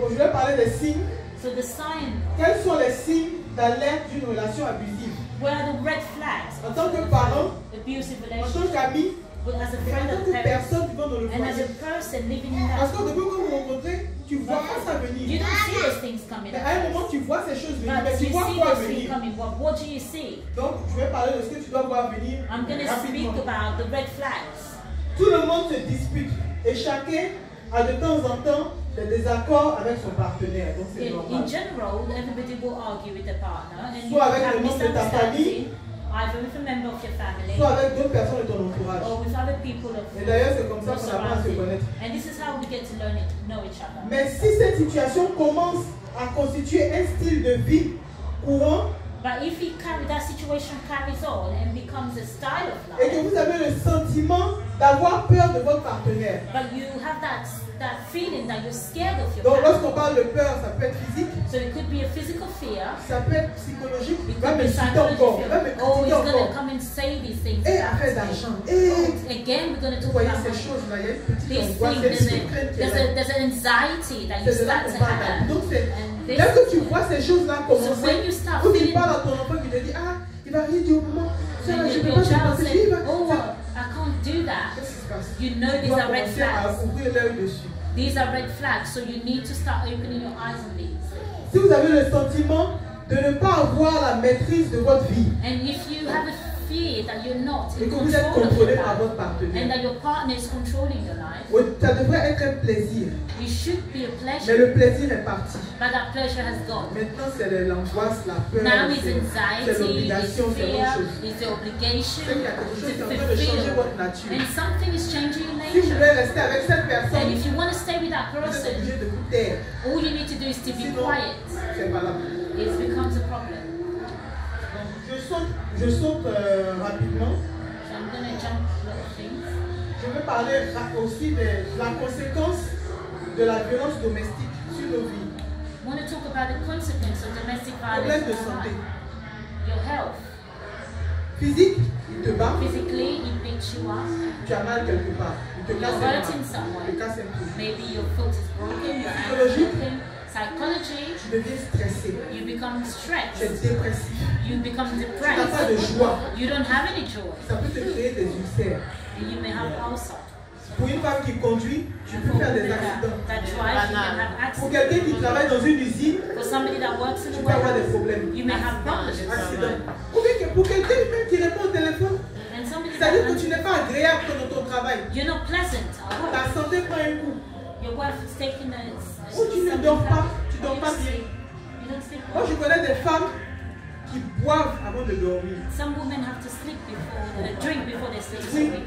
je vais parler des signes.
So the sign,
Quels sont les signes d'alerte d'une relation abusive?
where are the red flags?
En tant que parent,
Abusive
en
relationship.
tant qu'ami,
But as a
mais en
friend
tant
of
que
parents,
personne vivant dans le
and as
foyer.
a person living in
Parce
that,
que depuis que vous vous rencontrez, tu vois pas ça
you
venir.
don't see those things coming.
Mais à un moment, tu vois ces choses venir, mais
But
tu
you
vois
see
quoi
those things
venir.
coming. What do you see?
Donc, je vais parler de ce que tu dois voir venir
I'm going to speak
rapidement.
about the red flags.
Tout le monde se dispute et chacun a de temps en temps des désaccords avec son partenaire. Donc, c'est
In
normal.
general, everybody will argue with their partner, and you
Soit avec
have
le membre de ta famille,
misunderstanding, either with a member of your family
Soit avec d'autres personnes de ton entourage.
or with other people of
Et d'ailleurs, c'est comme ça
your
qu'on apprend à se
surrounding.
connaître.
And this is how we get to know each other.
Mais si cette situation commence à constituer un style de vie courant
But if that situation carries on and becomes a style of
et que
life,
vous avez le sentiment d'avoir peur de votre partenaire.
but you have that feeling that you're scared of your
Donc
partner.
lorsqu'on parle de peur, ça peut être physique,
So it could be a physical fear.
ça peut être psychologique,
It
il va
could
me
be
citer encore, il va me
psychological. Oh, he's
critiquer
going to
encore.
come and say these things.
Et
about
affaire
me.
d'argent.
Oh,
Et
again, we're going to
vous
talk
voyez
about
ces
money.
choses-là, il y a une petite
These
angoisse,
things,
il y a une petite crainte qui est là.
there's an anxiety that you
C'est de là
start
qu'on
to
parle d'abus.
have.
Donc c'est
And this,
dès que tu vois ces choses-là
so
commencer,
when you start
ou tu
feeling,
parles à ton enfant qui te dit ah, il va rien dire au moment, ça
when
là, je ne peux
your
pas te
child
passer,
says,
il va.
oh, I can't do that,
Qu'est-ce qui se passe?
you know
Tu
these
dois
are red
commencer à
flags.
ouvrir l'œil dessus.
These are red flags, so you need to start opening your eyes on these.
Si vous avez le sentiment de ne pas avoir la maîtrise de votre vie
And if you have a fear that you're not
et
in
que vous êtes
control of
contrôlé
your
par
life,
votre
and
partenaire,
that your partner is controlling your life,
ça devrait être un plaisir.
it should be a
Mais
pleasure,
le plaisir est parti.
but that pleasure has gone.
Maintenant, c'est l'angoisse, la peur,
Now it's
c'est
anxiety,
l'obligation,
it's
c'est autre
fear,
chose.
it's the obligation
C'est qu'il y a quelque chose qui est en
to
train de changer
fulfill.
votre nature.
And something is changing your
Si vous
nature.
voulez rester avec cette
And
personne,
if you want to stay with that
vous êtes
person,
obligé de vous taire.
all you need to do is to be
Sinon,
quiet.
c'est pas là.
It becomes a problem.
Donc, je saute rapidement.
So I'm going to jump a lot of things.
Je veux parler aussi de la conséquence de la violence domestique sur nos vies.
I want to talk about the consequence of domestic violence
Problème
in
de
our
santé.
life. Your health.
Physique, il te bat.
Physically, he beats you up.
Tu as mal quelque part. Il te
You're
casse un
hurting
bras.
someone.
Il te casse un pied.
Maybe your foot is broken, your ankle is broken. Psychology,
Tu deviens stressé.
you become
Tu es
stressed.
dépressif.
You become
Tu n'as pas de
depressed.
joie.
You don't have any joy.
Ça peut te créer des ulcères.
You may have ulcer.
Pour une femme qui conduit, tu peux faire des accidents.
That drives, you can have
Pour
accidents.
quelqu'un qui travaille dans une usine,
For somebody that works in
tu
the
peux avoir des
warehouse,
problèmes.
you may have problems.
Accidents. Pour quelqu'un même qui répond au téléphone,
And somebody
c'est-à-dire que
that
tu n'es pas agréable dans ton travail.
you're not pleasant at work.
Ta santé prend un coup.
Your wife is taking a
Ou tu ne dors pas, tu dors pas bien.
You don't sleep
Moi,
well.
je connais des femmes qui boivent avant de dormir.
Some women have to sleep before, drink before they sleep.
Oui.
Sorry.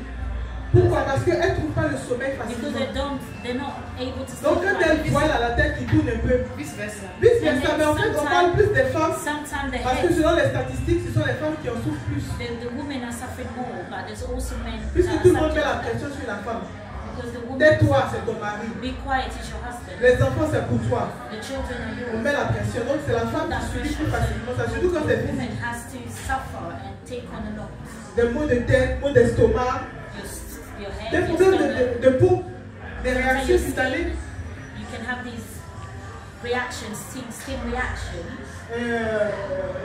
Pourquoi? Parce qu'elles ne trouvent pas le sommeil
Because
facilement.
they're not able to sleep.
Donc, quand elles
right.
voient la tête qui tourne un peu,
Vice versa.
vice versa, mais en fait, on parle plus des femmes
Sometimes the
parce que
head,
selon les statistiques, ce sont les femmes qui en souffrent plus.
the women are suffering more, but there's also men
Puisque
that
tout le
are
monde met la
suffering.
pression sur la femme.
Because the woman,
Tais-toi, c'est ton mari.
be quiet, it's your husband.
Les enfants, c'est pour toi.
The children are
On
yours.
met la pression. Donc, c'est la femme qui subit plus facilement ça, surtout quand
The
c'est
woman
physique.
has to suffer and take on a lot.
Des maux de tête, maux d'estomac,
Your
des
head, your
problèmes
stomach.
de peau, des
Sometimes
réactions
your
cutanées.
skin, you can have these reactions, skin reactions.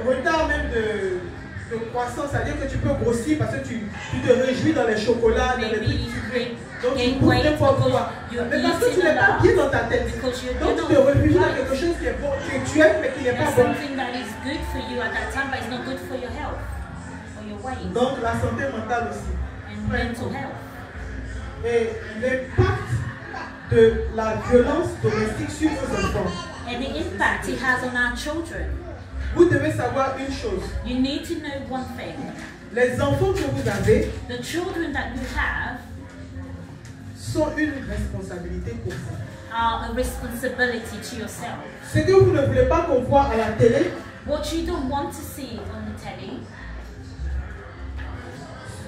Retard même de croissance, c'est-à-dire que tu peux grossir parce que tu te réjouis dans les chocolats, dans les
Maybe
trucs
you
sucrés.
gain
Donc tu
weight
bouffes n'importe
because
quoi.
you're
Mais parce que tu
eating
n'es
a
pas
lot.
bien dans ta tête.
Because you're
Donc tu
not
te réfugies dans
right.
quelque chose qui est bon, que tu aimes mais qui n'est pas
There's
bon.
something that is good for you at that time, but it's not good for your health or your weight
Donc la santé mentale aussi.
and mental health.
Et l'impact de la violence domestique sur nos enfants.
And the impact it has on our children.
Vous devez savoir une chose.
You need to know one thing.
Les enfants que vous avez
The children that you have
sont une responsabilité pour vous.
are a responsibility to yourself.
Ce que vous ne voulez pas qu'on voit à la télé,
What you don't want to see on the telly,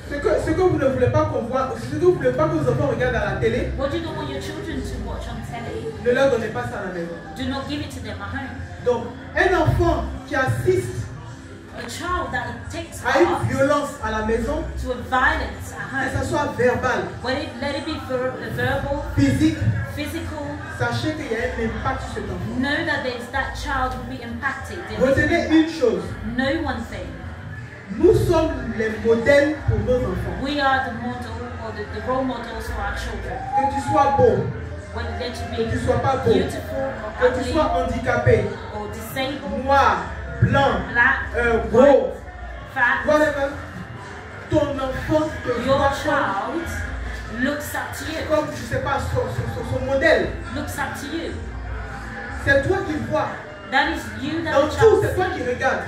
ce que vous ne voulez pas qu'on voit, ce que vous ne voulez pas que vos enfants regardent à la télé,
what you don't want your children to watch on telly,
ne leur donnez pas ça à la maison.
do not give it to them at home.
Donc, un enfant qui assiste
A child that takes
à une
part
violence à la maison,
to a violence at
que
home,
ce soit verbal,
let it be verbal,
physique,
physical,
sachez qu'il y a un impact sur cet enfant.
know that that child will be impacted.
Retenez une chose,
Know one thing.
nous sommes les modèles pour nos enfants.
We are the model or the role models for our children.
Que tu sois beau,
Whether they're to
que tu
be
sois pas beau,
beautiful or
que tu
ugly
sois handicapé,
or disabled,
noir, blanc,
black,
gros,
white, fat.
whatever. Ton enfant te
Your
voit
child looks up to you.
comme, je sais pas, son modèle.
Looks up to you.
C'est toi qui vois.
That is you that
Dans
the
tout,
child
c'est toi
sees.
qui regardes.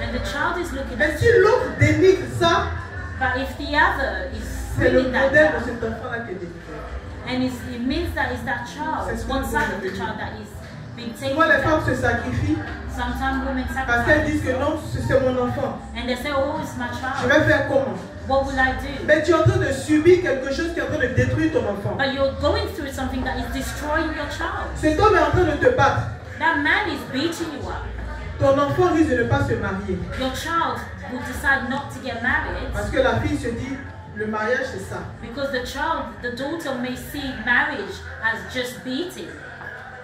And the child is looking
Mais
at
si
you.
l'autre dénigre ça,
But if the other is
c'est le
bringing that
modèle de
down,
cet enfant-là qui est dénigré.
and it means that it's that child,
C'est ce
one
que
side
vous
of the
avez
child that is being taken
Souvent, les femmes
down.
se sacrifient
Sometimes women
parce qu'elles disent
sacrifice
que non, c'est mon enfant.
and they say, oh, it's my
Je
child.
vais faire comment?
What will I do?
Mais tu es en train de subir quelque chose qui est en train de détruire ton enfant.
But you're going through something that is destroying your child.
Cet homme est en train de te battre.
That man is beating you up.
Ton enfant risque de ne pas se marier.
Your child will decide not to get married
Parce que la fille se dit, le mariage c'est ça.
because the daughter may see marriage as just beating.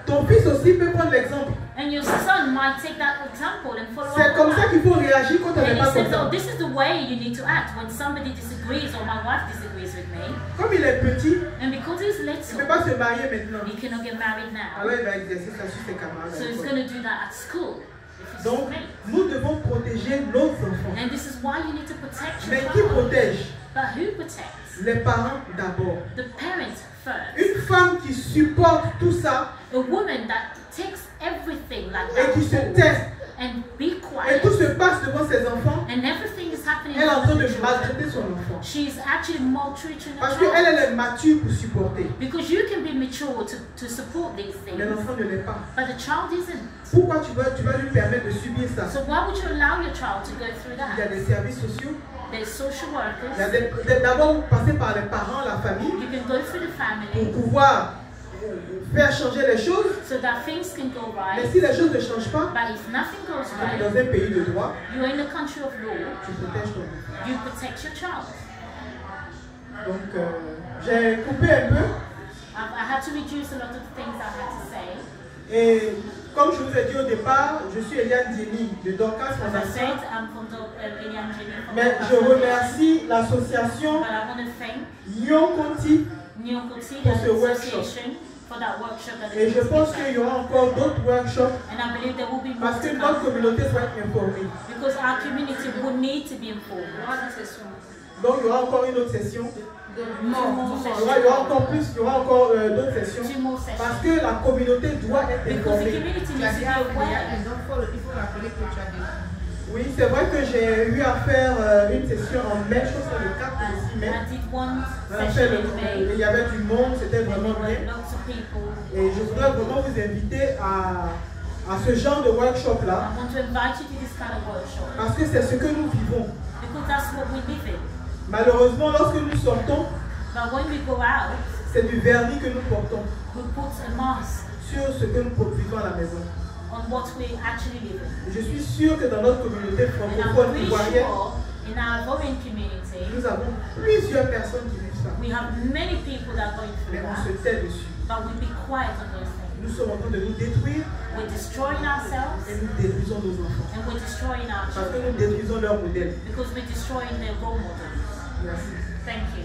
Ton fils aussi peut prendre l'exemple.
And your son might take that example and follow
C'est
up
comme
on
ça
that.
qu'il faut réagir quand on n'est
And he
pas
says, oh,
content.
this is the way you need to act when somebody disagrees or my wife disagrees with me.
Comme il est petit,
And because he's
il ne
little,
peut pas se marier maintenant.
he cannot get married now.
Alors il va exercer ça sur ses camarades.
So he's going to do that at school. If he's
Donc,
mate.
nous devons protéger nos enfants.
And this is why you need to protect your
Mais qui
child.
protège?
But who protects?
Les parents d'abord.
The parents first.
Une femme qui supporte tout ça
A woman that takes everything like
et
that
qui se
forward
tait
and be
et
quiet
tout se passe devant ses enfants,
and everything is happening
elle est en train
to
de
the children.
maltraiter son enfant.
She's actually maltreating
Parce
her
qu'elle
child.
elle est mature pour supporter.
Because you can be mature to support these
Mais
things,
l'enfant ne l'est pas.
but the child isn't.
Pourquoi tu vas lui permettre de subir ça?
So why would you allow your child to go through
Il y a
that?
des services sociaux.
There's social
Il y a
workers.
d'abord passer par les parents, la famille,
You can go through the
pour
family
pouvoir faire changer les choses.
so that things can go
Mais
right.
si les choses ne changent pas,
But if nothing goes right,
dans un pays de droit,
you're in a country of law,
tu protèges ton enfant.
you protect your child.
Donc, j'ai coupé un peu.
I had to reduce a lot of the things I had to say.
Et comme je vous ai dit au départ, je suis Eliane Diény de Dorcas
As I
Fondation.
said, I'm from Eliane Jenny from
Mais je remercie l'association
But I want to thank
Nyon Conti.
Nyon Conti,
Pour
the
ce workshop.
association, for that workshop that
Et
they
je
put
pense
together.
qu'il y aura encore d'autres workshops
And I believe there will be more
parce que
to
notre
come.
communauté doit être informée.
Because our community will need to be informed.
Donc il y aura encore une autre session.
Two more
Il y aura encore plus, il y aura encore d'autres sessions.
Two more sessions.
Parce que la communauté doit être
Because the
informée.
community needs to be aware.
Oui, c'est vrai que j'ai eu à faire une session en mai, je crois que c'est le 4 ou le 6 mai.
I did one
On a fait
session
le-
in May.
il y avait du monde, c'était
And there
vraiment
were
bien.
lots of people.
Et je voudrais vraiment vous inviter à ce genre de workshop-là,
I want to invite you to this kind of workshop.
parce que c'est ce que nous vivons.
Because that's what we live in.
Malheureusement, lorsque nous sortons,
But when we go out,
c'est du vernis que nous portons
we put a mask
sur ce que nous produisons à la maison.
on what we actually live in.
Et je suis sûr que dans notre communauté
And I'm
francophone
pretty
ivoirienne,
sure in our foreign community,
nous avons plusieurs personnes qui vivent ça.
we have many people that are going
Mais
through
on se
that,
tait dessus.
but we be quiet on those things.
Nous sommes en train de nous détruire
We're destroying ourselves
et nous détruisons nos enfants.
and we're destroying our
Parce que
children
nous détruisons leur modèle.
because we're destroying their role models.
Merci.
Thank you.